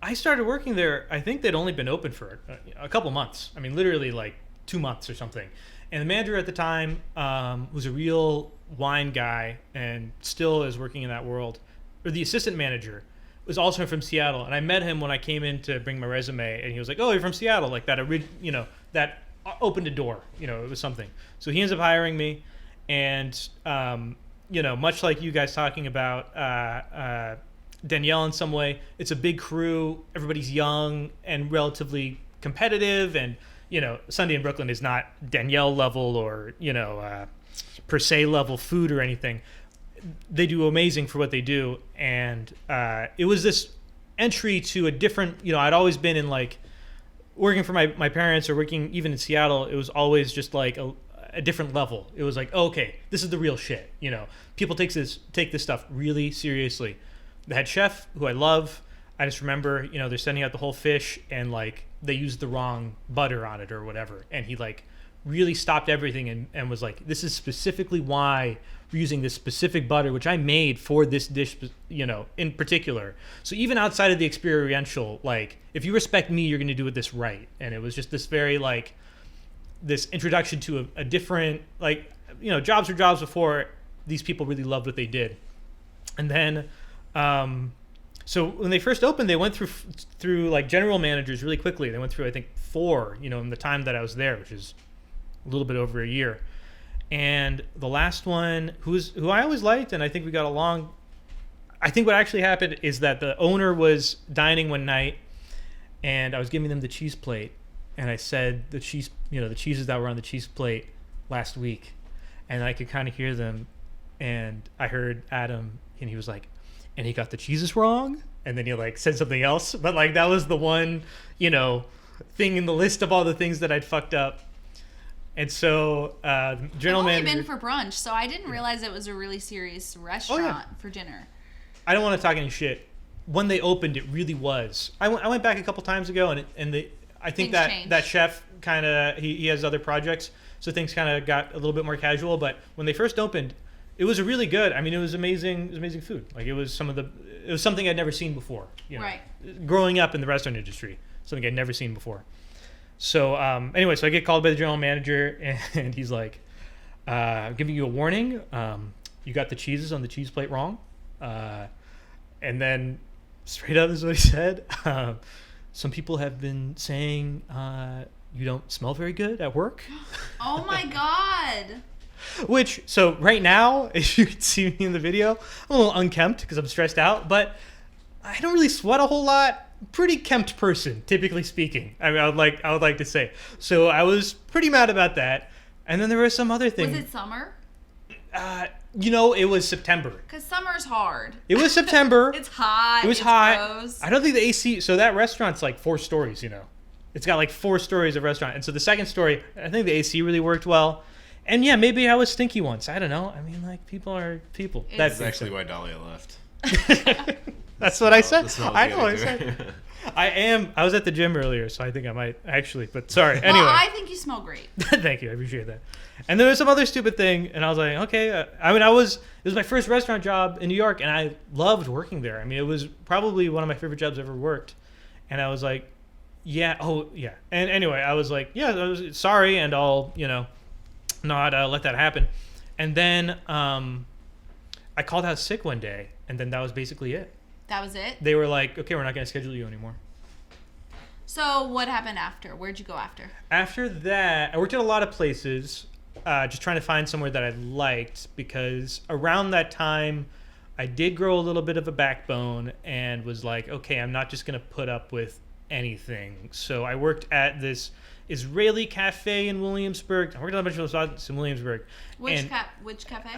I started working there, I think they'd only been open for a couple months. I mean, literally like 2 months or something. And the manager at the time was a real wine guy and still is working in that world. Or the assistant manager was also from Seattle. And I met him when I came in to bring my resume. And he was like, oh, you're from Seattle. Like that, that opened a door. It was something. So he ends up hiring me. And, much like you guys talking about Danielle in some way, it's a big crew. Everybody's young and relatively competitive. And, Sunday in Brooklyn is not Danielle level or, per se level food or anything. They do amazing for what they do. And it was this entry to a different, I'd always been in like working for my parents or working even in Seattle. It was always just like a different level. It was like, oh, okay, this is the real shit. People take this stuff really seriously. The head chef, who I love, I just remember, they're sending out the whole fish and like they used the wrong butter on it or whatever. And he like really stopped everything and was like, this is specifically why we're using this specific butter, which I made for this dish, in particular. So even outside of the experiential, like if you respect me, you're going to do this right. And it was just this very like, this introduction to a different, like, jobs were jobs before. These people really loved what they did. And then, so when they first opened, they went through like general managers really quickly. They went through, I think, 4, in the time that I was there, which is a little bit over a year. And the last one, who I always liked, and I think we got along. I think what actually happened is that the owner was dining one night, and I was giving them the cheese plate, and I said the cheeses that were on the cheese plate last week, and I could kind of hear them, and I heard Adam, and he was like, and he got the cheeses wrong, and then he like said something else, but like that was the one, thing in the list of all the things that I'd fucked up. And so, general manager... I've only been for brunch, so I didn't realize it was a really serious restaurant for dinner. I don't want to talk any shit. When they opened, it really was. I went back a couple times ago, I think that chef kind of he has other projects, so things kind of got a little bit more casual. But when they first opened, it was really good. I mean, it was amazing. It was amazing food. Like it was something I'd never seen before. Right. Growing up in the restaurant industry, something I'd never seen before. So anyway, so I get called by the general manager, and he's like, I'm giving you a warning. You got the cheeses on the cheese plate wrong. And then straight up is what he said. Some people have been saying you don't smell very good at work. Oh my God. Which, so right now, as you can see me in the video, I'm a little unkempt because I'm stressed out, but I don't really sweat a whole lot. Pretty kempt person, typically speaking. I mean, I would like to say. So I was pretty mad about that. And then there were some other things. Was it summer? It was September. Because summer's hard. It was September. It's hot. It was hot. Gross. I don't think the AC. So that restaurant's like 4 stories. It's got like 4 stories of restaurant. And so the second story, I think the AC really worked well. And yeah, maybe I was stinky once. I don't know. I mean, like people are people. That's actually why Dahlia left. That's what I said. I know what I said. I was at the gym earlier, so I think I might actually. But sorry. Anyway. Well, I think you smell great. Thank you. I appreciate that. And there was some other stupid thing, and I was like, okay. It was my first restaurant job in New York, and I loved working there. I mean, it was probably one of my favorite jobs I've ever worked. And I was like, yeah, oh yeah. And anyway, I was like, yeah, I was sorry, and I'll not let that happen. And then I called out sick one day, and then that was basically it. That was it? They were like, okay, we're not going to schedule you anymore. So what happened after? Where'd you go after? After that, I worked at a lot of places, just trying to find somewhere that I liked, because around that time, I did grow a little bit of a backbone and was like, okay, I'm not just going to put up with anything. So I worked at this Israeli cafe in Williamsburg. I worked at a bunch of restaurants in Williamsburg. Which cafe?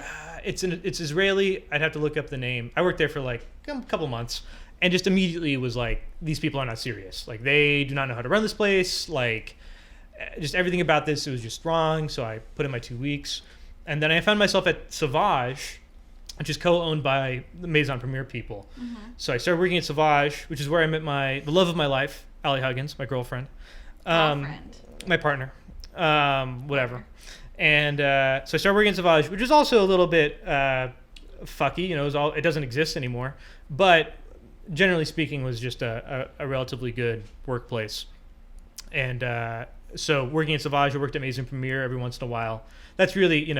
It's Israeli. I'd have to look up the name. I worked there for like a couple months, and just immediately was like, these people are not serious. Like, they do not know how to run this place. Like, just everything about this, it was just wrong. So I put in my 2 weeks, and then I found myself at Sauvage, which is co-owned by the Maison Premier people. Mm-hmm. So I started working at Sauvage, which is where I met the love of my life, Allie Huggins, my girlfriend. My partner, whatever. And so I started working at Sauvage, which is also a little bit fucky. It doesn't exist anymore. But generally speaking, was just a relatively good workplace. And so working at Sauvage, I worked at Maison Premier every once in a while. That's really,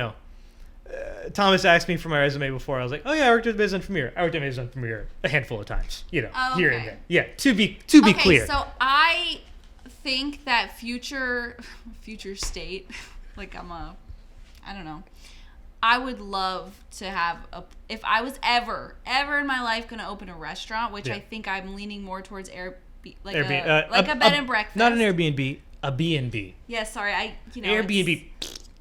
Thomas asked me for my resume before. I was like, oh yeah, I worked at Maison Premier. I worked at Maison Premier a handful of times, here and there. Yeah, to be clear. So I think that future state, like I don't know. I would love to have if I was ever in my life going to open a restaurant, which I think I'm leaning more towards Airbnb, a bed and breakfast. Not an Airbnb, a B&B. Yeah, sorry, Airbnb.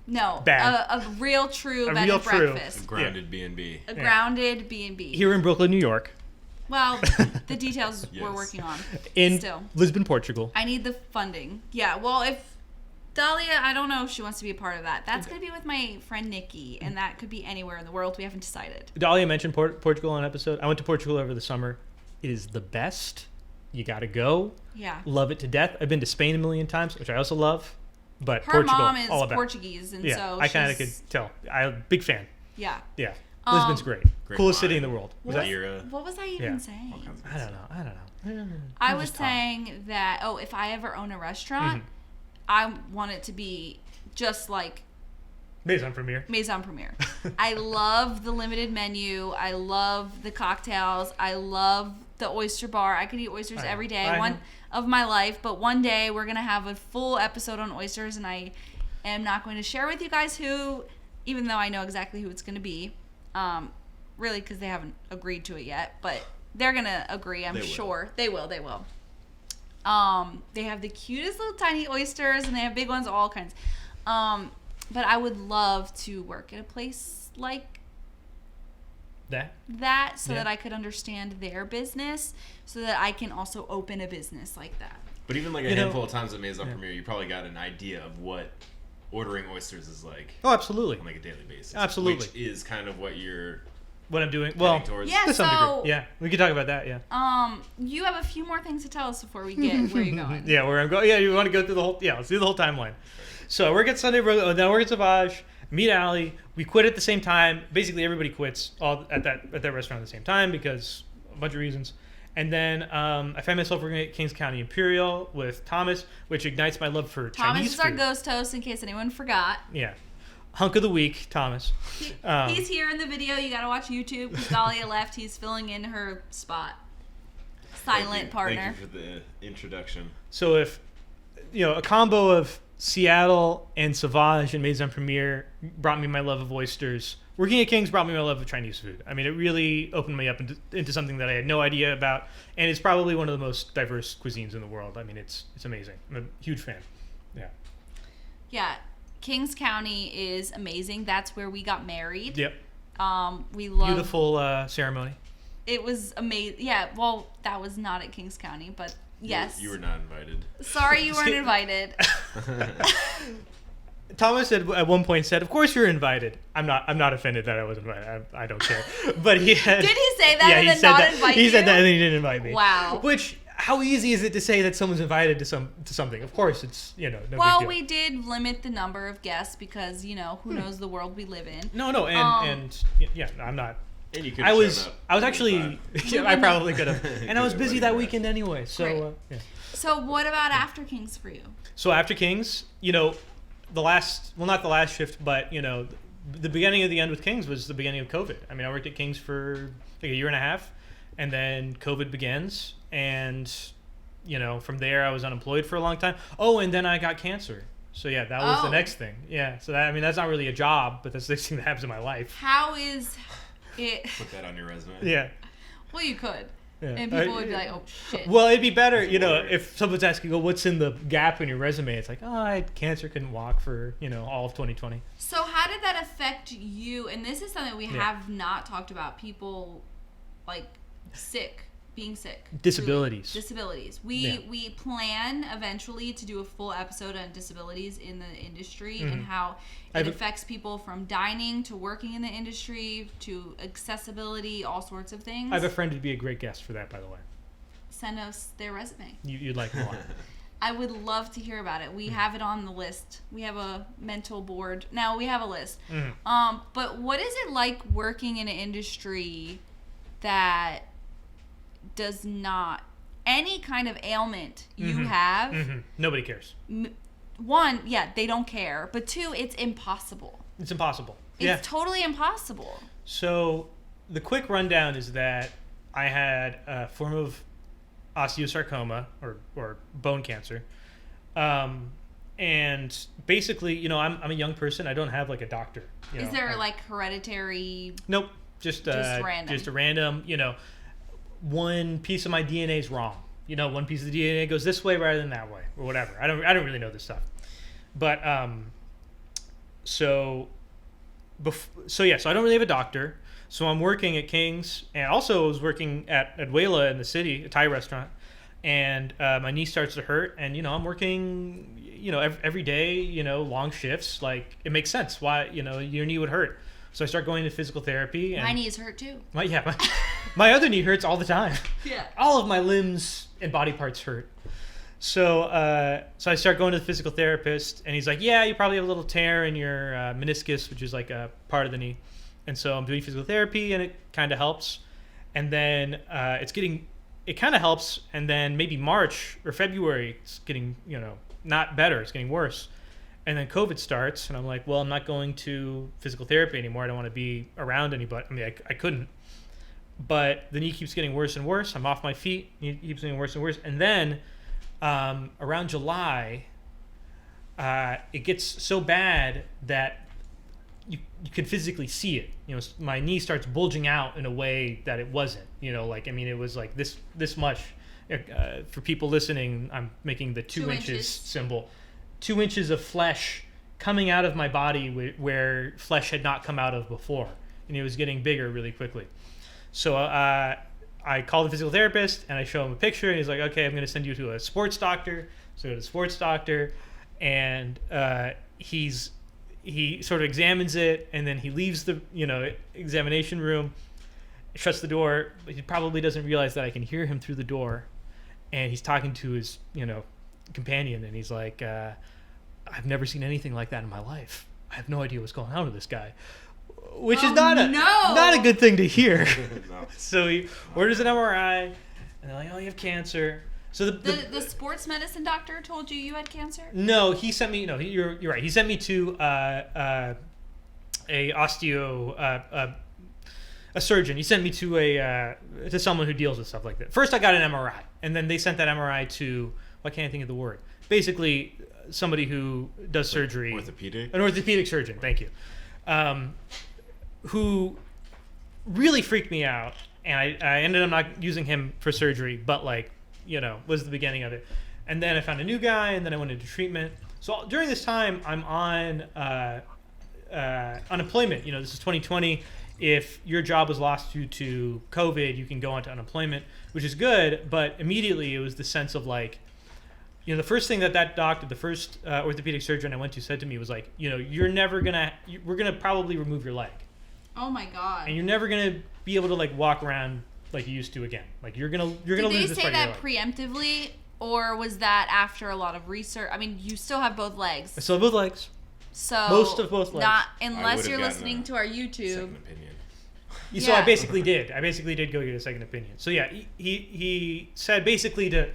No, bad. A real true bed and breakfast. A grounded B&B. A grounded B&B. Here in Brooklyn, New York. Well, the details we're working on. In Lisbon, Portugal. I need the funding. Yeah, well, if Dahlia, I don't know if she wants to be a part of that. That's going to be with my friend Nikki, and that could be anywhere in the world. We haven't decided. Dahlia mentioned Portugal on an episode. I went to Portugal over the summer. It is the best. You got to go. Yeah. Love it to death. I've been to Spain a million times, which I also love. But her Portugal, mom is all about. Portuguese, and so I kind of could tell. I'm a big fan. Yeah. Yeah. Lisbon's great. Coolest city in the world. What was I even saying? I don't know. I was saying that, if I ever own a restaurant, I want it to be just like Maison Premier. I love the limited menu. I love the cocktails. I love the oyster bar. I could eat oysters every day. One of my life, but one day we're going to have a full episode on oysters, and I am not going to share with you guys who, even though I know exactly who it's going to be, really, because they haven't agreed to it yet, but they're going to agree, I'm sure. They will. They have the cutest little tiny oysters, and they have big ones, all kinds. But I would love to work at a place like that so that I could understand their business, so that I can also open a business like that. But even like a handful of times at Maison Premier, you probably got an idea of what ordering oysters is like. Oh, absolutely. On like a daily basis. Absolutely. Which is kind of what I'm doing. Well, yeah, to some degree. Yeah, we could talk about that. Yeah. You have a few more things to tell us before we get where you're going. Yeah, where I'm going. Yeah, you want to go through the whole? Yeah, let's do the whole timeline. So I work at Sunday. Then I work at Sauvage. Meet Allie. We quit at the same time. Basically, everybody quits all at that restaurant at the same time because a bunch of reasons. And then I find myself working at Kings County Imperial with Thomas, which ignites my love for Chinese food. Thomas is our ghost host, in case anyone forgot. Yeah. Hunk of the week, Thomas. He's here in the video. You got to watch YouTube because Dahlia left. He's filling in her spot. Silent partner. Thank you for the introduction. So if, a combo of Seattle and Sauvage and Maison Premier brought me my love of oysters. Working at King's brought me my love of Chinese food. I mean, it really opened me up into something that I had no idea about, and it's probably one of the most diverse cuisines in the world. I mean, it's amazing. I'm a huge fan. Yeah. Yeah, Kings County is amazing. That's where we got married. Yep. We love beautiful ceremony. It was amazing. Yeah. Well, that was not at Kings County, but. Yes. You were not invited. Sorry you weren't invited. Thomas at one point said, "Of course you're invited." I'm not offended that I was invited. I don't care. But he had. Did he say that and then not invite you? He said that and then he didn't invite me. Wow. Which how easy is it to say that someone's invited to something? Of course, it's no big deal. We did limit the number of guests because who knows the world we live in. No, and I'm not. And you could. I was actually. I probably could have, and I was busy that weekend anyway. So So what about after Kings for you? So after Kings, not the last shift, but the beginning of the end with Kings was the beginning of COVID. I mean, I worked at Kings for like a year and a half, and then COVID begins, and from there I was unemployed for a long time. Oh, and then I got cancer. So that was the next thing. Yeah. So that's not really a job, but that's the next thing that happens in my life. How is it? Put that on your resume. Yeah. Well, you could. Yeah. And people would be like, oh, shit. Well, it'd be better, if someone's asking, what's in the gap in your resume? It's like, I had cancer, couldn't walk for, all of 2020. So how did that affect you? And this is something we have not talked about. People, like, being sick. Disabilities. We plan eventually to do a full episode on disabilities in the industry and how it affects people from dining to working in the industry to accessibility, all sorts of things. I have a friend who'd be a great guest for that, by the way. Send us their resume. You'd like them a lot. I would love to hear about it. We have it on the list. We have a mental board. Now we have a list. But what is it like working in an industry that does not, any kind of ailment you have, nobody cares. One, they don't care, but two, it's impossible. It's impossible. It's totally impossible. So the quick rundown is that I had a form of osteosarcoma or bone cancer, and basically, I'm a young person. I don't have like a doctor. Is there like hereditary? Nope. Just random. Just a random. One piece of my DNA is wrong. One piece of the DNA goes this way rather than that way, or whatever. I don't really know this stuff. But so I don't really have a doctor. So I'm working at King's, and also I was working at Aduela in the city, a Thai restaurant, and my knee starts to hurt, and I'm working, every day, long shifts. Like, it makes sense why your knee would hurt. So I start going to physical therapy. And my knees hurt too. My other knee hurts all the time. Yeah. All of my limbs and body parts hurt. So I start going to the physical therapist, and he's like, yeah, you probably have a little tear in your meniscus, which is like a part of the knee. And so I'm doing physical therapy, and it kind of helps. And then it kind of helps, and then maybe March or February, it's getting, not better. It's getting worse. And then COVID starts, and I'm like, well, I'm not going to physical therapy anymore. I don't want to be around anybody. I mean, I couldn't. But the knee keeps getting worse and worse. I'm off my feet. It keeps getting worse and worse. And then around July, it gets so bad that you can physically see it. My knee starts bulging out in a way that it wasn't. It was like this much. For people listening, I'm making the 2 inches symbol. 2 inches of flesh coming out of my body where flesh had not come out of before, and it was getting bigger really quickly. So I call the physical therapist, and I show him a picture, and he's like, okay, I'm going to send you to a sports doctor. So I go to the sports doctor, and he sort of examines it, and then he leaves the examination room, shuts the door, but he probably doesn't realize that I can hear him through the door, and he's talking to his companion, and he's like, I've never seen anything like that in my life. I have no idea what's going on with this guy, which is not a good thing to hear. No. So he orders an MRI, and they're like, oh, you have cancer. So the sports medicine doctor told you had cancer? No, he sent me. No, you're right. He sent me to a surgeon. He sent me to someone who deals with stuff like that. First, I got an MRI, and then they sent that MRI to, I can't think of the word. Basically, somebody who does surgery. An orthopedic surgeon. Thank you. Who really freaked me out, and I ended up not using him for surgery, but was the beginning of it. And then I found a new guy, and then I went into treatment. So during this time, I'm on unemployment. This is 2020. If your job was lost due to COVID, you can go onto unemployment, which is good. But immediately, it was the sense of the first thing that doctor, the first orthopedic surgeon I went to, said to me was like, we're gonna probably remove your leg. Oh my God. And you're never gonna be able to walk around like you used to again. Like you're gonna lose this Did part they say of your that life. preemptively, or was that after a lot of research? I mean, you still have both legs. I still have both legs. So Most of both legs. Not I unless would've you're gotten listening a to our YouTube. Second opinion. So I Yeah. basically did. I basically did go get a second opinion. So yeah, he said basically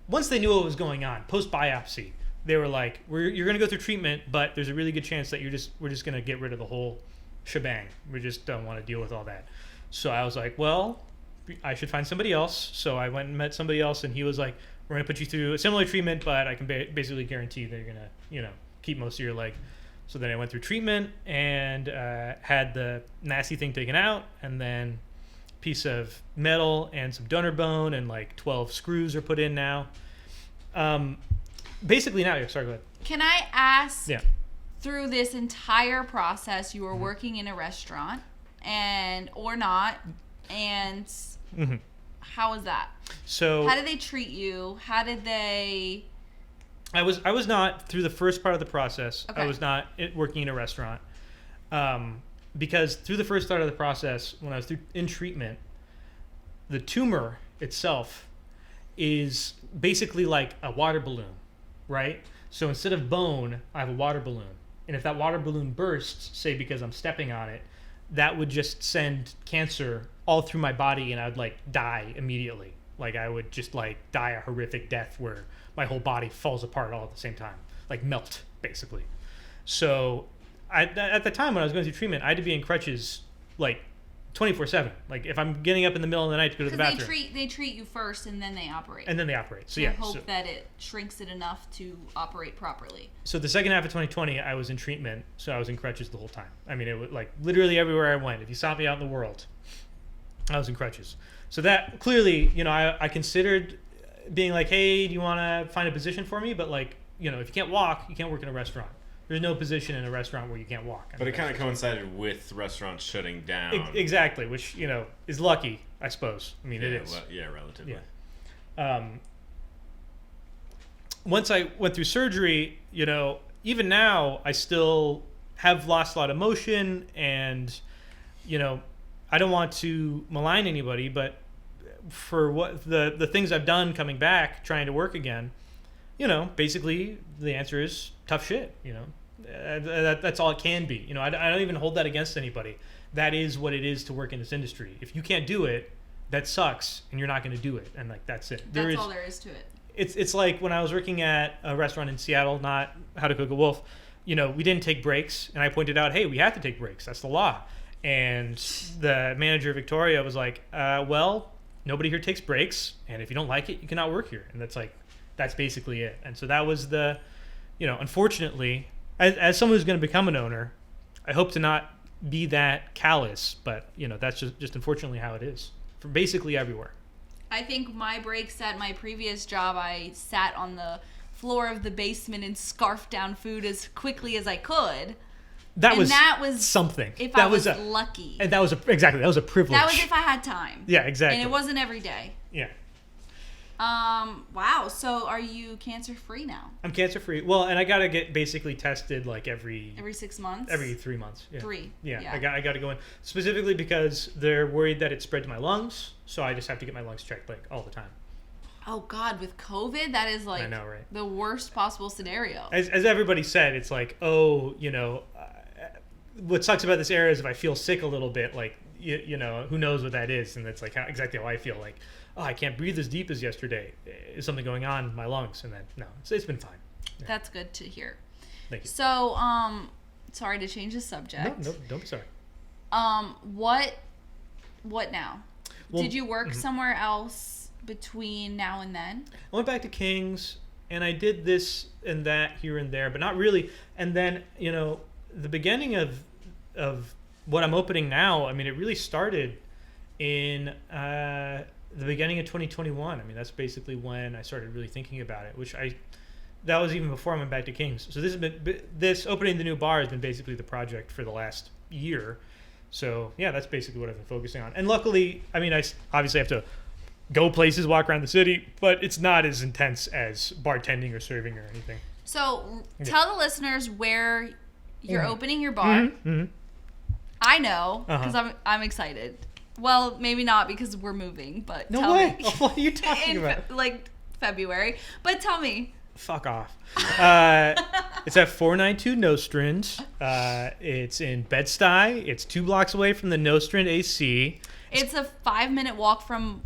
once they knew what was going on, post biopsy, they were like, you're going to go through treatment, but there's a really good chance that we're just going to get rid of the whole shebang. We just don't want to deal with all that. So I was like, well, I should find somebody else. So I went and met somebody else, and he was like, we're going to put you through a similar treatment, but I can basically guarantee that you're going to, keep most of your leg. So then I went through treatment and had the nasty thing taken out, and then piece of metal and some donor bone and like 12 screws are put in now. Basically now, sorry, go ahead. Can I ask? Yeah. Through this entire process, you were working in a restaurant, or not, and how was that? So how did they treat you? How did they? I was not through the first part of the process. Okay. I was not working in a restaurant because through the first part of the process, when I was in treatment, the tumor itself is basically like a water balloon, right? So instead of bone, I have a water balloon, and if that water balloon bursts, say because I'm stepping on it, that would just send cancer all through my body, and I would like die immediately. Like I would just like die a horrific death where my whole body falls apart all at the same time, like melt basically. So at the time when I was going through treatment, I had to be in crutches like 24/7. Like if I'm getting up in the middle of the night to go to the bathroom. They treat you first and then they operate. And then they operate. So and yeah. hope that it shrinks it enough to operate properly. So the second half of 2020, I was in treatment, so I was in crutches the whole time. I mean, it was like literally everywhere I went. If you saw me out in the world, I was in crutches. So that clearly, I considered being like, hey, do you want to find a position for me? But like, if you can't walk, you can't work in a restaurant. There's no position in a restaurant where you can't walk. But it kind of coincided with restaurants shutting down. Exactly, which, is lucky, I suppose. I mean, it is. Relatively. Yeah. Once I went through surgery, even now, I still have lost a lot of motion, and, I don't want to malign anybody, but for what the things I've done coming back, trying to work again, basically the answer is tough shit. That's all it can be. I don't even hold that against anybody. That is what it is to work in this industry. If you can't do it, that sucks, and you're not going to do it, and like that's it. That's all there is to it. It's like when I was working at a restaurant in Seattle, not How to Cook a Wolf. We didn't take breaks, and I pointed out, hey, we have to take breaks. That's the law. And the manager, Victoria, was like, well, nobody here takes breaks, and if you don't like it, you cannot work here. And that's basically it. And so that was unfortunately, as someone who's going to become an owner, I hope to not be that callous, but that's just unfortunately how it is for basically everywhere. I think my breaks at my previous job, I sat on the floor of the basement and scarfed down food as quickly as I could. That was something. If I was lucky. And that was a privilege. That was if I had time. Yeah, exactly. And it wasn't every day. Yeah. Wow. So are you cancer free now? I'm cancer free. Well, and I gotta get basically tested like every 6 months. Every 3 months. Yeah. 3. Yeah. I gotta go in specifically because they're worried that it spread to my lungs. So I just have to get my lungs checked like all the time. Oh God, with COVID, that is like I know, right? The worst possible scenario. As everybody said, it's like, what sucks about this era is if I feel sick a little bit, like who knows what that is, and that's like exactly how I feel. Like, oh, I can't breathe as deep as yesterday. Is something going on in my lungs? And then no, it's been fine. Yeah. That's good to hear. Thank you. So, sorry to change the subject. No, don't be sorry. What now? Well, did you work somewhere else between now and then? I went back to King's, and I did this and that here and there, but not really. And then the beginning of what I'm opening now, I mean, it really started in the beginning of 2021. I mean, that's basically when I started really thinking about it, that was even before I went back to King's. So this opening the new bar has been basically the project for the last year. So yeah, that's basically what I've been focusing on. And luckily, I mean, I obviously have to go places, walk around the city, but it's not as intense as bartending or serving or anything. So tell the listeners where you're opening your bar. Mm-hmm. I know because I'm excited. Well, maybe not because we're moving, but No tell way. me. What are you talking about? Like February. But tell me. Fuck off. It's at 492 Nostrand. It's in Bed-Stuy. It's 2 blocks away from the Nostrand AC. It's a 5-minute walk from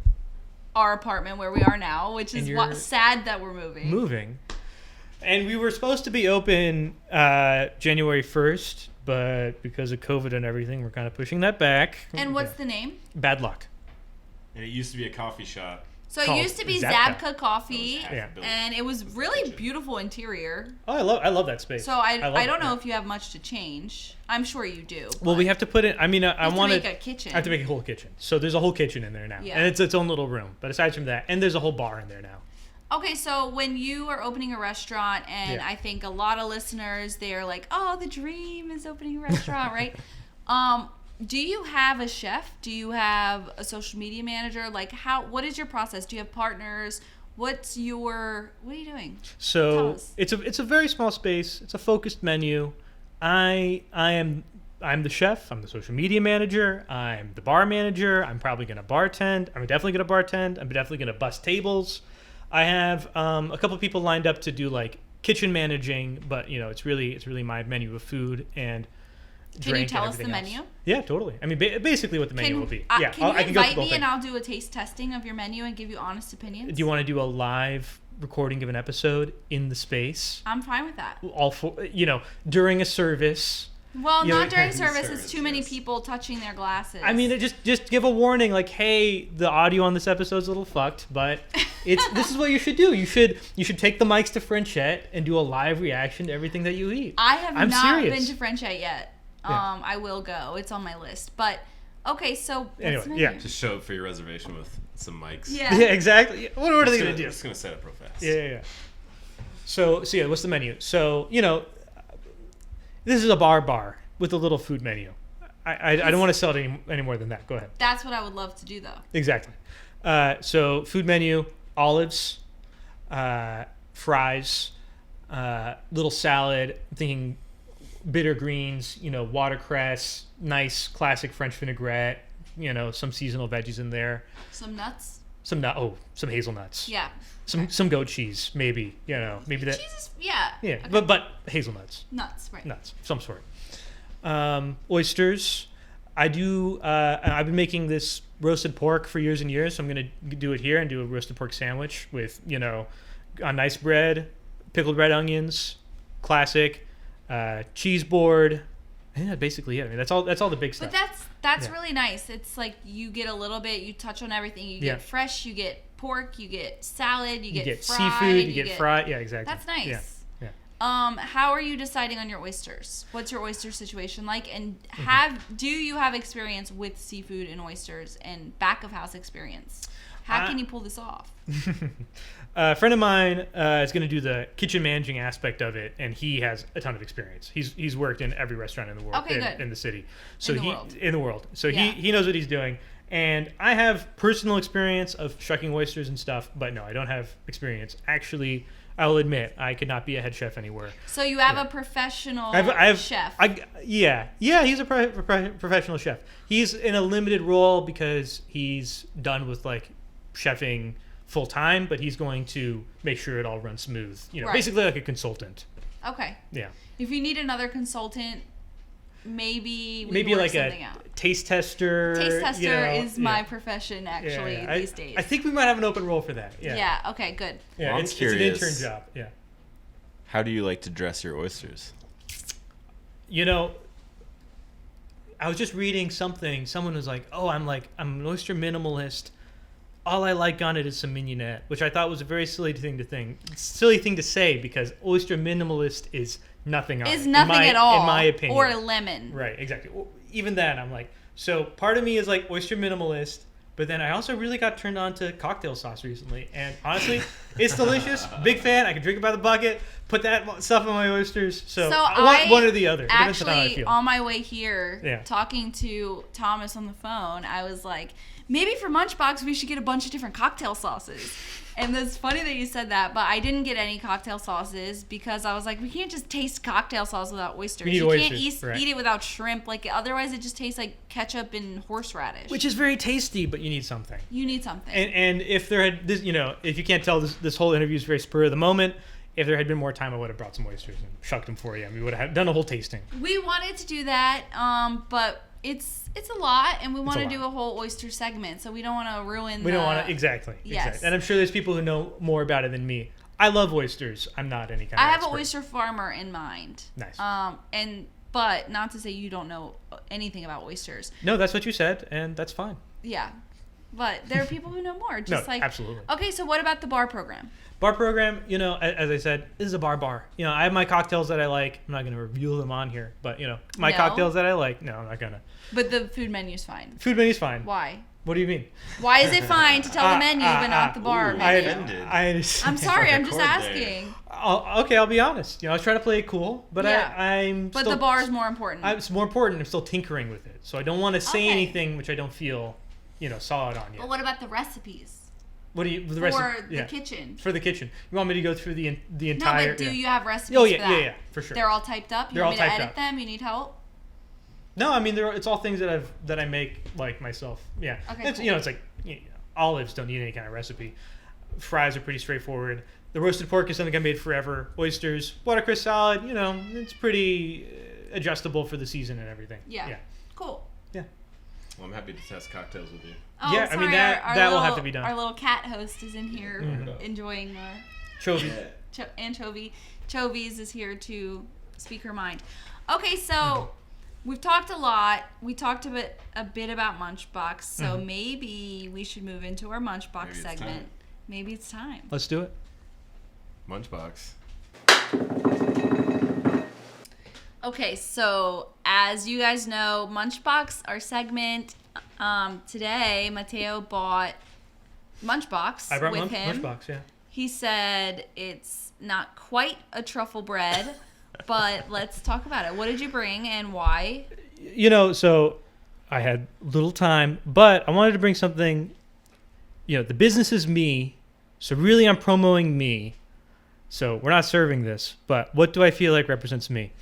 our apartment where we are now, which is sad that we're moving. And we were supposed to be open January 1st, but because of COVID and everything, we're kind of pushing that back. And what's the name? Bad Luck. And it used to be a coffee shop. So it used to be Zabka Coffee, Yeah. and it was really beautiful interior. Oh, I love that space. So I don't know if you have much to change. I'm sure you do. Well, we have to put it. I mean, I want to make a kitchen. I have to make a whole kitchen. So there's a whole kitchen in there now, Yeah. and it's its own little room. But aside from that, and there's a whole bar in there now. Okay, so when you are opening a restaurant, and I think a lot of listeners, they're like, "Oh, the dream is opening a restaurant," right? Do you have a chef? Do you have a social media manager? Like, what is your process? Do you have partners? What are you doing? So it's a very small space. It's a focused menu. I'm the chef. I'm the social media manager. I'm the bar manager. I'm probably gonna bartend. I'm definitely gonna bartend. I'm definitely gonna bus tables. I have a couple people lined up to do like kitchen managing, but it's really my menu of food and. Can you tell us the menu? Yeah, totally. I mean, basically what the menu will be. Yeah, can you invite me and I'll do a taste testing of your menu and give you honest opinions? Do you want to do a live recording of an episode in the space? I'm fine with that. All for during a service. Well, not during service. It's too many people touching their glasses. I mean, just give a warning, like, hey, the audio on this episode's a little fucked, but this is what you should do. You should take the mics to Frenchette and do a live reaction to everything that you eat. I have not serious. been to Frenchette yet. Yeah. I will go. It's on my list. But okay, so anyway, yeah. Just show up for your reservation with some mics. Yeah. Yeah, exactly. What are they gonna do? I'm just gonna set up real fast. Yeah. So yeah, what's the menu? So this is a bar with a little food menu. I don't want to sell it any more than that. Go ahead. That's what I would love to do, though. Exactly. So food menu: olives, fries, little salad. I'm thinking bitter greens, watercress, nice classic French vinaigrette, some seasonal veggies in there. Some nuts? Some hazelnuts. Yeah. Some goat cheese, maybe, maybe that. Cheese is, yeah. Yeah, okay. but hazelnuts. Nuts, right. Nuts, some sort. Oysters. I do, I've been making this roasted pork for years and years, so I'm going to do it here and do a roasted pork sandwich with, a nice bread, pickled red onions, classic, cheese board. I think that's basically it. I mean, that's all the big stuff. But that's really nice. It's like you get a little bit, you touch on everything. You get fresh, you get pork, you get salad, you get fried, seafood, you get fried. Yeah, exactly. That's nice. Yeah. How are you deciding on your oysters? What's your oyster situation like? And do you have experience with seafood and oysters and back of house experience? How can you pull this off? A friend of mine is going to do the kitchen managing aspect of it, and he has a ton of experience. He's worked in every restaurant in the world, in the city. So in the world. So he knows what he's doing. And I have personal experience of shucking oysters and stuff, but no, I don't have experience. Actually, I will admit I could not be a head chef anywhere. So you have a professional chef. He's a professional chef. He's in a limited role because he's done with like chefing full time, but he's going to make sure it all runs smooth. Basically like a consultant. Okay. Yeah. If you need another consultant, maybe like a out. Taste tester. Taste tester is my profession actually these days. I think we might have an open role for that. Yeah. Yeah. Okay. Good. Yeah. Well, it's an intern job. Yeah. How do you like to dress your oysters? I was just reading something. Someone was like, "Oh, I'm an oyster minimalist. All I like on it is some mignonette," which I thought was a very silly thing to say because oyster minimalist is nothing on it. Is nothing at all, in my opinion. Or a lemon. Right, exactly. Even then, I'm like, so part of me is like oyster minimalist, but then I also really got turned on to cocktail sauce recently, and honestly, it's delicious. Big fan. I can drink it by the bucket, put that stuff on my oysters. So I I want one or the other. It depends on how I actually, feel. on my way here, talking to Thomas on the phone, I was like, maybe for Munchbox we should get a bunch of different cocktail sauces. And it's funny that you said that, but I didn't get any cocktail sauces because I was like, we can't just taste cocktail sauce without oysters. You can't eat it without shrimp. Like, otherwise it just tastes like ketchup and horseradish. Which is very tasty, but you need something. You need something. And if there had, this, if you can't tell, this whole interview is very spur of the moment. If there had been more time, I would have brought some oysters and shucked them for you. I mean, we would have done a whole tasting. We wanted to do that, but it's a lot, and we want to do a whole oyster segment, so we don't want to ruin. We don't want to exactly. And I'm sure there's people who know more about it than me. I love oysters. I'm not any kind of. I have an oyster farmer in mind. Nice. But not to say you don't know anything about oysters. No, that's what you said, and that's fine. Yeah, but there are people who know more. Just absolutely. Okay, so what about the bar program? Bar program, as I said, this is a bar. I have my cocktails that I like. I'm not going to reveal them on here, but my cocktails that I like. No, I'm not gonna. But the food menu's fine. Food menu's fine. Why? What do you mean? Why is it fine to tell the menu but not the bar menu? I understand. I'm sorry, I'm just asking. I'll be honest. I was trying to play it cool, but I'm. But the bar is more important. It's more important. I'm still tinkering with it, so I don't want to say anything which I don't feel, solid on yet. But what about the recipes? What do you? The kitchen. For the kitchen, you want me to go through the entire? No, but do you have recipes? Oh for that? yeah, for sure. They're all typed up. You want me to edit them? You need help? No, I mean it's all things that I make like myself. Yeah. Okay. It's, cool. It's like olives don't need any kind of recipe. Fries are pretty straightforward. The roasted pork is something I made forever. Oysters, watercress salad. It's pretty adjustable for the season and everything. Yeah. Cool. Yeah. Well, I'm happy to test cocktails with you. Oh, yeah, sorry, I mean that will have to be done. Our little cat host is in here enjoying Chovy. Anchovy. Chovies is here to speak her mind. Okay, so we've talked a lot. We talked a bit about Munchbox, so maybe we should move into our Munchbox segment. Maybe it's time. Let's do it. Munchbox. Okay, so as you guys know, Munchbox, our segment, today Mateo bought Munchbox I brought with him. Munchbox, yeah. He said it's not quite a truffle bread, but let's talk about it. What did you bring and why? So I had little time, but I wanted to bring something, the business is me, so really I'm promoting me. So we're not serving this, but what do I feel like represents me?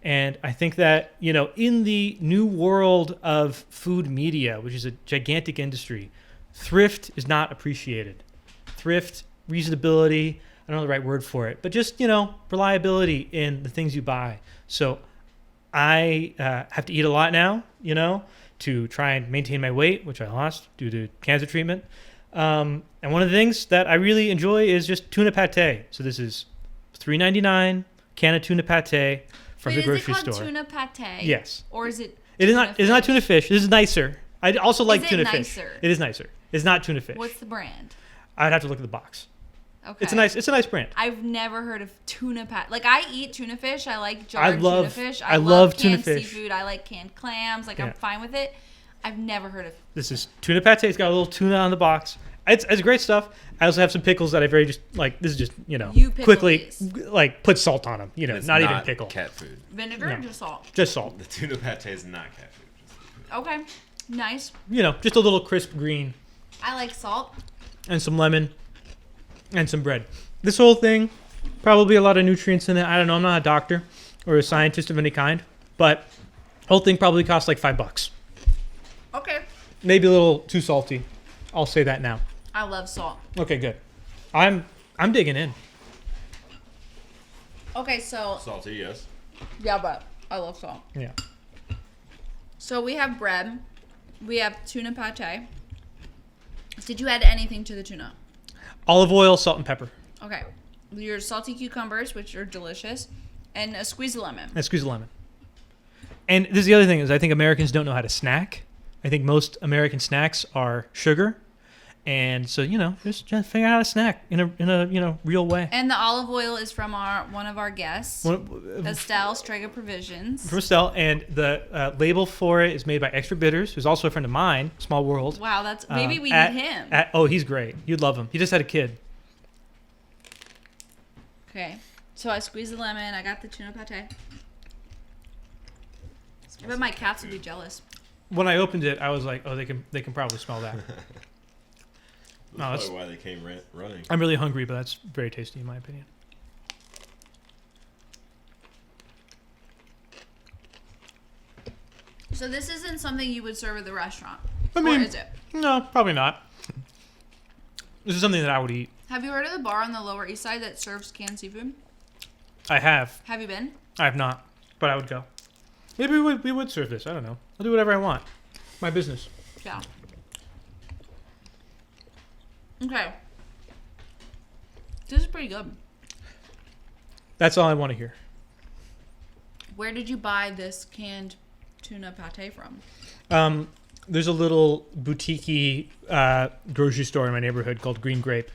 And I think that, in the new world of food media, which is a gigantic industry, thrift is not appreciated. Thrift, reasonability, I don't know the right word for it, but just, reliability in the things you buy. So I have to eat a lot now, to try and maintain my weight, which I lost due to cancer treatment. And one of the things that I really enjoy is just tuna pate. So this is $3.99 can of tuna pate. From the grocery store. Is it called tuna pate? Yes. Or is it? It is not. It's not tuna fish. This is nicer. I also like tuna fish. It is nicer. It's not tuna fish. What's the brand? I'd have to look at the box. Okay. It's a nice brand. I've never heard of tuna pate. Like, I eat tuna fish. I like jarred tuna fish. I love tuna canned fish. Seafood. I like canned clams. Like, I'm fine with it. I've never heard of. This is tuna pate. It's got a little tuna on the box. It's great stuff. I also have some pickles that I very just like. This is just quickly like put salt on them. Not even pickle. Cat food. Vinegar or just salt? Just salt. The tuna pate is not cat food. Okay, nice. Just a little crisp green. I like salt. And some lemon. And some bread. This whole thing, probably a lot of nutrients in it. I don't know. I'm not a doctor or a scientist of any kind, but the whole thing probably costs like $5. Okay. Maybe a little too salty. I'll say that now. I love salt. Okay, good. I'm digging in. Okay, so salty, yes. Yeah, but I love salt. Yeah. So we have bread. We have tuna pate. Did you add anything to the tuna? Olive oil, salt, and pepper. Okay. Your salty cucumbers, which are delicious, and a squeeze of lemon. And this is the other thing is I think Americans don't know how to snack. I think most American snacks are sugar. And so, just figure out how to snack in a real way. And the olive oil is from one of our guests, Estelle, Strega Provisions. From Estelle, and the label for it is made by Extra Bitters, who's also a friend of mine, Small World. Wow, that's maybe we need him. He's great. You'd love him. He just had a kid. Okay. So I squeezed the lemon. I got the tuna pate. I bet my cats would be jealous. When I opened it, I was like, oh, they can probably smell that. That's probably why they came running. I'm really hungry, but that's very tasty in my opinion. So this isn't something you would serve at the restaurant? I mean, or is it? No, probably not. This is something that I would eat. Have you heard of the bar on the Lower East Side that serves canned seafood? I have. Have you been? I have not, but I would go. Maybe we would serve this. I don't know. I'll do whatever I want. My business. Yeah. Okay. This is pretty good. That's all I want to hear. Where did you buy this canned tuna pate from? There's a little boutique-y grocery store in my neighborhood called Green Grape,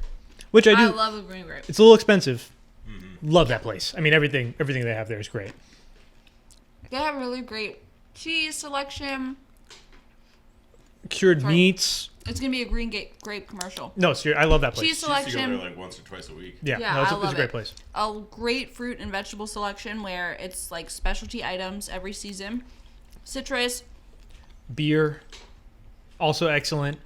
which I do. I love the Green Grape. It's a little expensive. Mm-hmm. Love that place. I mean, everything they have there is great. They have really great cheese selection. Cured meats. It's gonna be a Green Grape commercial. No, seriously, I love that place. Cheese selection. You go there like once or twice a week. Yeah, I love it's a great place. A great fruit and vegetable selection where it's like specialty items every season. Citrus. Beer, also excellent.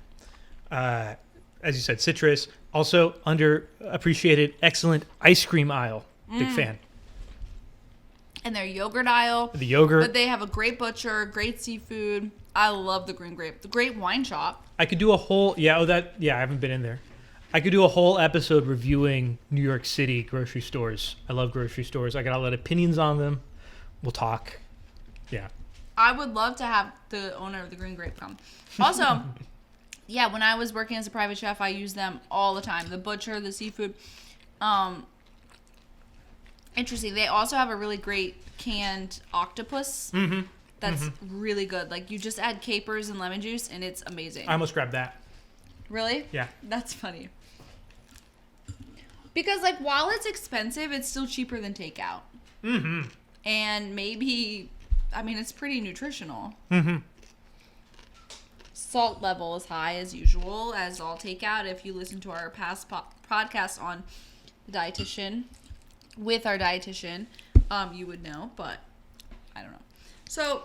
As you said, citrus. Also underappreciated, excellent ice cream aisle. Big fan. And their yogurt aisle. The yogurt. But they have a great butcher, great seafood. I love the Green Grape. The great wine shop. I could do a whole I haven't been in there. I could do a whole episode reviewing New York City grocery stores. I love grocery stores. I got a lot of opinions on them. We'll talk. Yeah. I would love to have the owner of the Green Grape come. Also, yeah, when I was working as a private chef, I used them all the time. The butcher, the seafood. Interesting. They also have a really great canned octopus. Mm-hmm. That's really good. Like, you just add capers and lemon juice, and it's amazing. I almost grabbed that. Really? Yeah. That's funny. Because, like, while it's expensive, it's still cheaper than takeout. Mm-hmm. And maybe, I mean, it's pretty nutritional. Mm-hmm. Salt level is high as usual, as all takeout. If you listen to our past podcast on the dietitian, with our dietitian, you would know, but I don't know. So,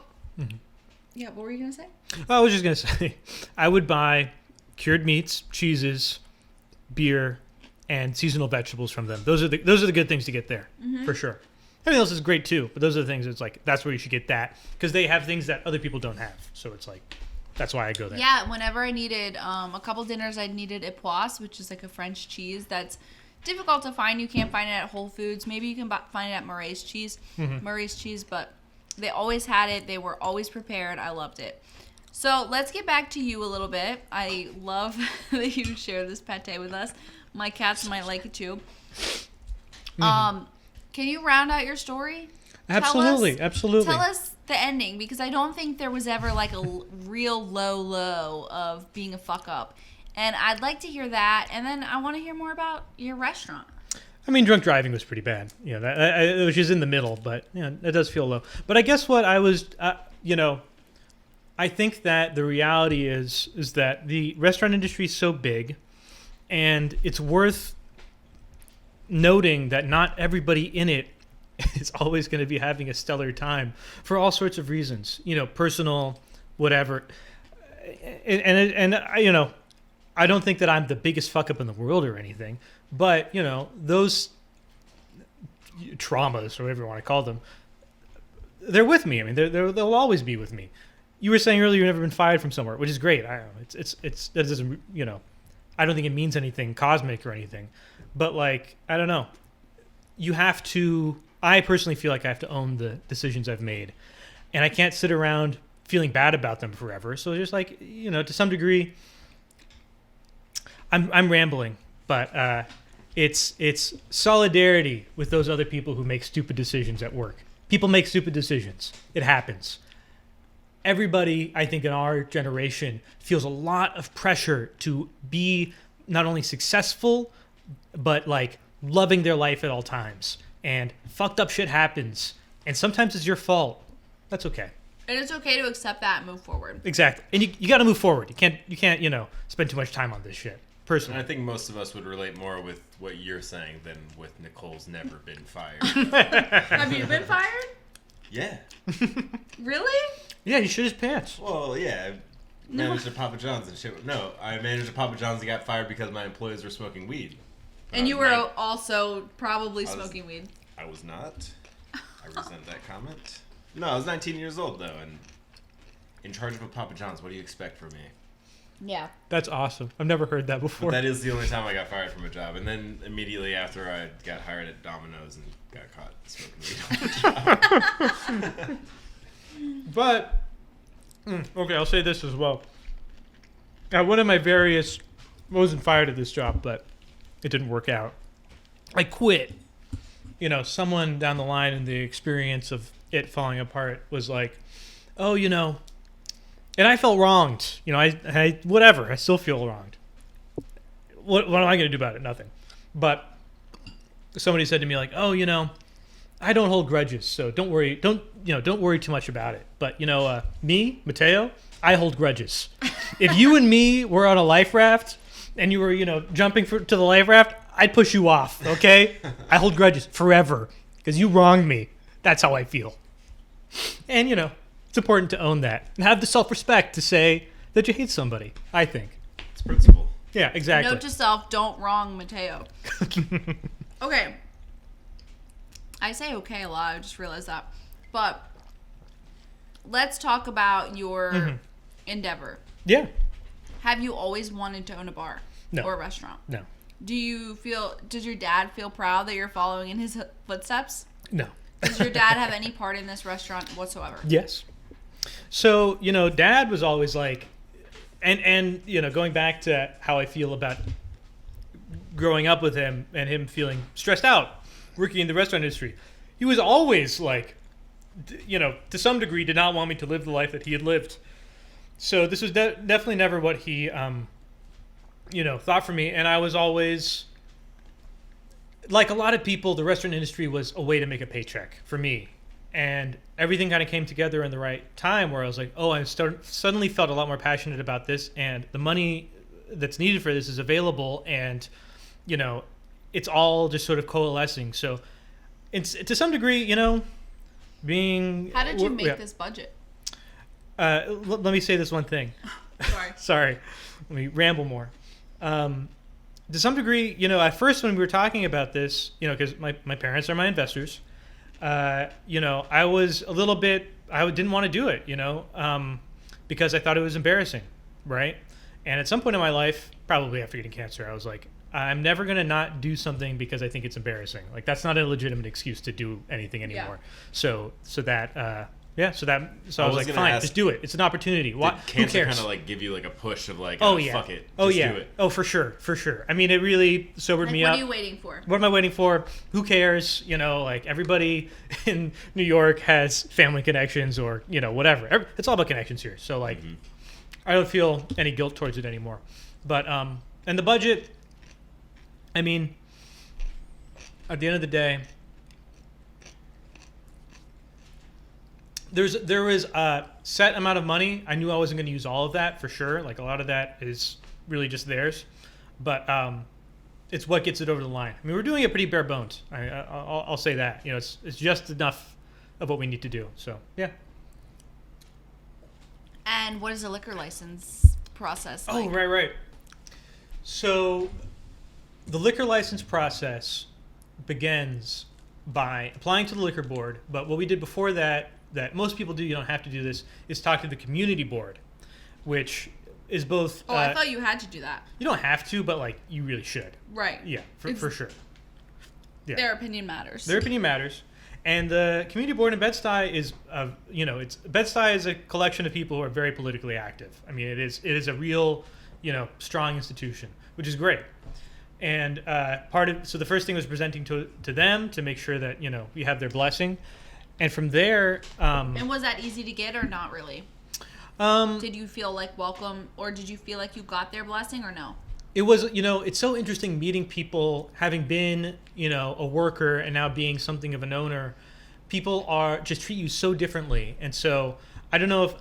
yeah, what were you going to say? I was just going to say, I would buy cured meats, cheeses, beer, and seasonal vegetables from them. Those are the good things to get there, for sure. Everything else is great too, but those are the things that's like, that's where you should get that, because they have things that other people don't have. So it's like, that's why I go there. Yeah, whenever I needed a couple dinners, I needed Epoisse, which is like a French cheese that's difficult to find. You can't find it at Whole Foods. Maybe you can find it at Murray's Cheese. Murray's Cheese, but they always had it. They were always prepared. I loved it. So let's get back to you a little bit. I love that you share this pate with us. My cats might like it too. Can you round out your story? Absolutely. Tell us the ending, because I don't think there was ever like a real low of being a fuck up. And I'd like to hear that, and then I want to hear more about your restaurant. I mean, drunk driving was pretty bad. You know, that which is in the middle, but you know, it does feel low. But I guess what I was, I think that the reality is that the restaurant industry is so big, and it's worth noting that not everybody in it is always going to be having a stellar time for all sorts of reasons. You know, personal, whatever, and I don't think that I'm the biggest fuck up in the world or anything, but, you know, those traumas, or whatever you want to call them, they're with me. I mean, they'll always be with me. You were saying earlier you've never been fired from somewhere, which is great. I don't know. It's that doesn't, you know, I don't think it means anything cosmic or anything, but like, I don't know. I personally feel like I have to own the decisions I've made, and I can't sit around feeling bad about them forever. So just like, you know, to some degree, I'm rambling, but it's solidarity with those other people who make stupid decisions at work. People make stupid decisions. It happens. Everybody, I think, in our generation feels a lot of pressure to be not only successful, but like loving their life at all times. And fucked up shit happens, and sometimes it's your fault. That's okay. And it's okay to accept that and move forward. Exactly. And you got to move forward. You can't, spend too much time on this shit. personally. And I think most of us would relate more with what you're saying than with Nicole's never been fired. Have you been fired? Yeah. Really? Yeah, he shit his pants. Well, yeah. I managed a Papa John's and shit. No, I managed a Papa John's and got fired because my employees were smoking weed. And you were also probably smoking weed. I was not. I resent that comment. No, I was 19 years old, though, and in charge of a Papa John's. What do you expect from me? Yeah. That's awesome. I've never heard that before. But that is the only time I got fired from a job. And then immediately after, I got hired at Domino's and got caught smoking weed on the job. But, okay, I'll say this as well. One of my I wasn't fired at this job, but it didn't work out. I quit. You know, someone down the line in the experience of it falling apart was like, oh, you know, and I felt wronged. You know, I whatever. I still feel wronged. What am I going to do about it? Nothing. But somebody said to me like, oh, you know, I don't hold grudges, so don't worry. Don't worry too much about it. But you know, me, Mateo, I hold grudges. If you and me were on a life raft and you were, you know, jumping to the life raft, I'd push you off. Okay? I hold grudges forever because you wronged me. That's how I feel. And you know, it's important to own that and have the self-respect to say that you hate somebody. I think It's principle. Yeah, exactly. Note to self: don't wrong Mateo. Okay. I say okay a lot. I just realized that. But let's talk about your endeavor. Yeah. Have you always wanted to own a bar No. or a restaurant? No. Does your dad feel proud that you're following in his footsteps? No. Does your dad have any part in this restaurant whatsoever? Yes. So, you know, Dad was always like, and you know, going back to how I feel about growing up with him and him feeling stressed out working in the restaurant industry, he was always like, you know, to some degree did not want me to live the life that he had lived. So this was definitely never what he, you know, thought for me. And I was always, like a lot of people, the restaurant industry was a way to make a paycheck for me. And everything kind of came together in the right time where I was like, oh, I suddenly felt a lot more passionate about this. And the money that's needed for this is available. And, you know, it's all just sort of coalescing. So it's to some degree, you know, being... How did you make this budget? Let me say this one thing. Sorry. Let me ramble more. To some degree, you know, at first when we were talking about this, you know, because my parents are my investors, you know, I was a little bit, I didn't want to do it, you know, because I thought it was embarrassing, right? And at some point in my life, probably after getting cancer, I was like, I'm never going to not do something because I think it's embarrassing. Like, that's not a legitimate excuse to do anything anymore. Yeah. So I was like, fine, just do it. It's an opportunity. Who cares? Cancer kind of like give you like a push of like, oh yeah, fuck it, do it. Oh, for sure. I mean, it really sobered me up. What are you waiting for? What am I waiting for? Who cares? You know, like everybody in New York has family connections or, you know, whatever. It's all about connections here. So like, I don't feel any guilt towards it anymore. But, and the budget, I mean, at the end of the day, there was a set amount of money. I knew I wasn't going to use all of that for sure. Like a lot of that is really just theirs, but it's what gets it over the line. I mean, we're doing it pretty bare bones. I'll say that. You know, it's just enough of what we need to do. So yeah. And what is the liquor license process like? Oh, right. So the liquor license process begins by applying to the liquor board. But what we did before that most people do, you don't have to do this, is talk to the community board, which is both... Oh, I thought you had to do that. You don't have to, but, like, you really should. Right. Yeah, for sure. Yeah. Their opinion matters. Their opinion matters. And the community board in Bed-Stuy is, you know, Bed-Stuy is a collection of people who are very politically active. I mean, it is a real, you know, strong institution, which is great. And so the first thing was presenting to them to make sure that, you know, we have their blessing. And from there... and was that easy to get or not really? Did you feel like welcome, or did you feel like you got their blessing or no? It was, you know, it's so interesting meeting people, having been, you know, a worker and now being something of an owner. People just treat you so differently. And so I don't know if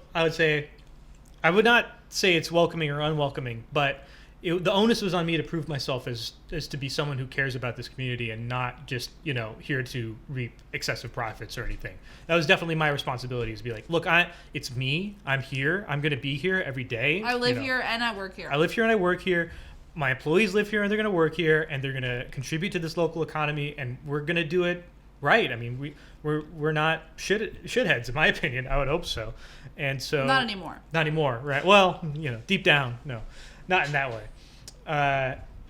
I would not say it's welcoming or unwelcoming, but the onus was on me to prove myself as to be someone who cares about this community and not just, here to reap excessive profits or anything. That was definitely my responsibility, is to be like, look, it's me. I'm here. I'm going to be here every day. I live here and I work here. I live here and I work here. My employees live here and they're going to work here and they're going to contribute to this local economy, and we're going to do it right. I mean, we're not shitheads, in my opinion. I would hope so. And so not anymore. Not anymore, right? Well, deep down, no, not in that way.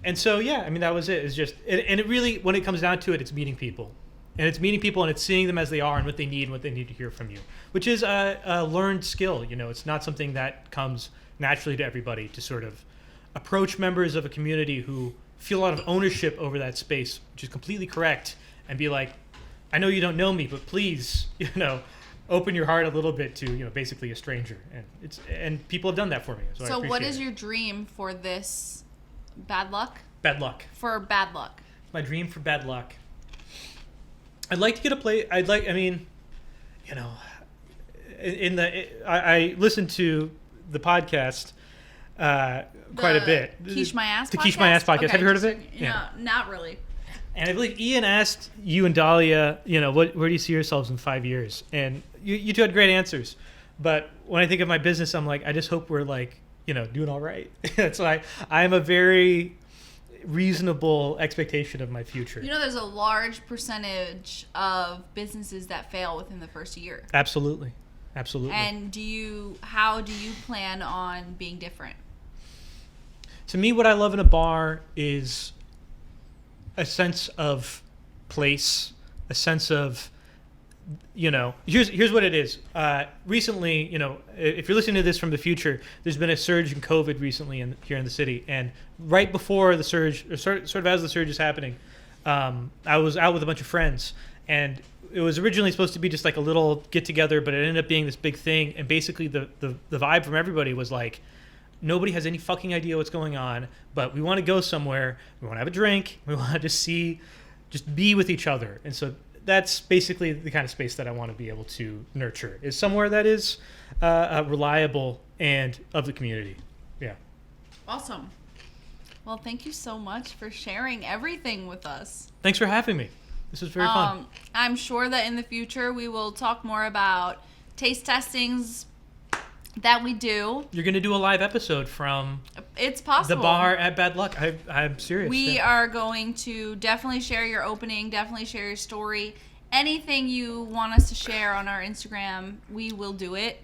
And so, yeah, I mean, that was it. It's just, and it really, when it comes down to it, it's meeting people. And it's meeting people and it's seeing them as they are and what they need and what they need to hear from you, which is a learned skill. It's not something that comes naturally to everybody, to sort of approach members of a community who feel a lot of ownership over that space, which is completely correct, and be like, I know you don't know me, but please, open your heart a little bit to, basically a stranger. And people have done that for me. So what is your dream for this bad luck? Bad luck. For bad luck. My dream for bad luck. I'd like to get a play. I listened to the podcast quite a bit. Quiche My Ass podcast? The Quiche My Ass podcast. Okay, have you heard of it? Yeah. Not really. And I believe Ian asked you and Dahlia, where do you see yourselves in 5 years? And you two had great answers. But when I think of my business, I'm like, I just hope we're doing all right. That's why I'm a very reasonable expectation of my future. There's a large percentage of businesses that fail within the first year. Absolutely. And how do you plan on being different? To me, what I love in a bar is a sense of place, a sense of, here's what it is. Recently, if you're listening to this from the future, there's been a surge in COVID recently here in the city. And right before the surge, or sort of as the surge is happening, I was out with a bunch of friends. And it was originally supposed to be just like a little get together, but it ended up being this big thing. And basically the vibe from everybody was like, nobody has any fucking idea what's going on, but we want to go somewhere. We want to have a drink. We want to just be with each other. And so that's basically the kind of space that I want to be able to nurture, is somewhere that is reliable and of the community. Yeah. Awesome. Well, thank you so much for sharing everything with us. Thanks for having me. This was very fun. I'm sure that in the future we will talk more about taste testings that we do. You're going to do a live episode from It's possible. The bar at Bad Luck. I'm serious. We are going to definitely share your opening, definitely share your story. Anything you want us to share on our Instagram, we will do it.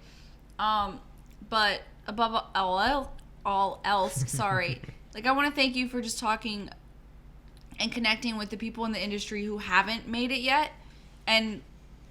But above all else, sorry. I want to thank you for just talking and connecting with the people in the industry who haven't made it yet, and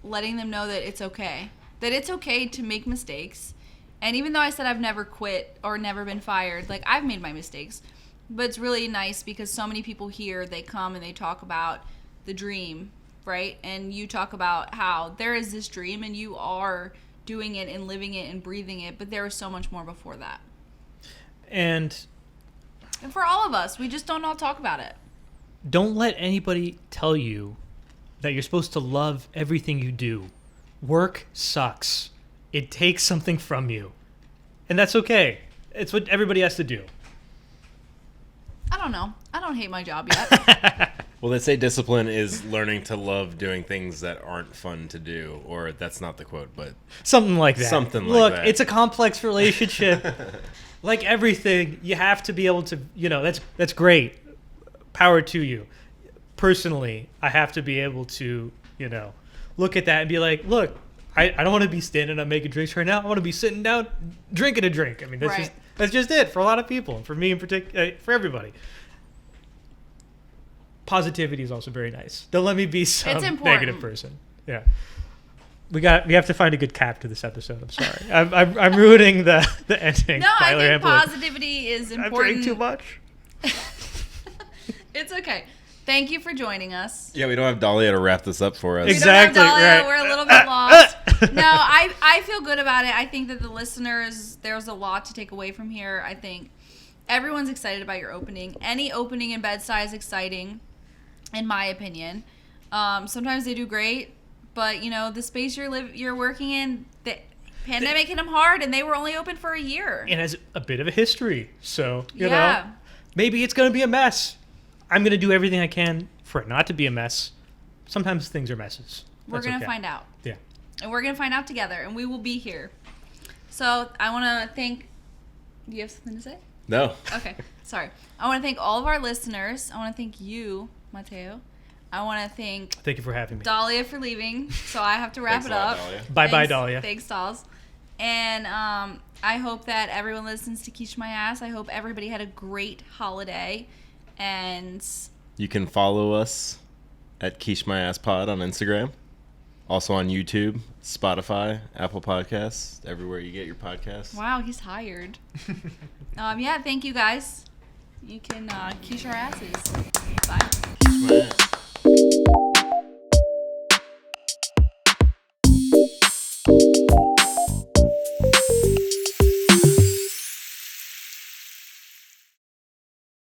letting them know that it's okay. That it's okay to make mistakes. And even though I said I've never quit or never been fired, I've made my mistakes. But it's really nice because so many people here, they come and they talk about the dream, right? And you talk about how there is this dream and you are doing it and living it and breathing it, but there was so much more before that. And for all of us, we just don't all talk about it. Don't let anybody tell you that you're supposed to love everything you do. Work sucks. It takes something from you. And that's okay. It's what everybody has to do. I don't know. I don't hate my job yet. Well, they say discipline is learning to love doing things that aren't fun to do. Or that's not the quote, but... something like that. Look, it's a complex relationship. Like everything, you have to be able to... that's great. Power to you. Personally, I have to be able to, look at that and be like, look, I don't want to be standing up making drinks right now. I want to be sitting down drinking a drink. I mean, that's just it for a lot of people. For me in particular, for everybody. Positivity is also very nice. Don't let me be some negative person. Yeah. We have to find a good cap to this episode. I'm sorry. I'm ruining the ending. No, I think positivity is important. I'm drinking too much. It's okay. Thank you for joining us. Yeah, we don't have Dahlia to wrap this up for us. Exactly. We don't have Dahlia. Right. We're a little bit lost. No, I feel good about it. I think that the listeners, there's a lot to take away from here. I think everyone's excited about your opening. Any opening in Bed-Stuy is exciting, in my opinion. Sometimes they do great, but the space you're working in, the pandemic hit them hard, and they were only open for a year. It has a bit of a history, so you know. Maybe it's going to be a mess. I'm going to do everything I can for it not to be a mess. Sometimes things are messes. We're going to find out. Yeah. And we're going to find out together, and we will be here. So I want to thank... Do you have something to say? No. Okay. Sorry. I want to thank all of our listeners. I want to thank you, Mateo. I want to thank you for having me. Dahlia for leaving, so I have to wrap it up. Bye-bye, Dahlia. Thanks, dolls. And I hope that everyone listens to Quiche My Ass. I hope everybody had a great holiday. And you can follow us at Quiche My Ass Pod on Instagram. Also on YouTube, Spotify, Apple Podcasts, everywhere you get your podcasts. Wow, he's hired. Yeah, thank you guys. You can quiche our asses. Bye.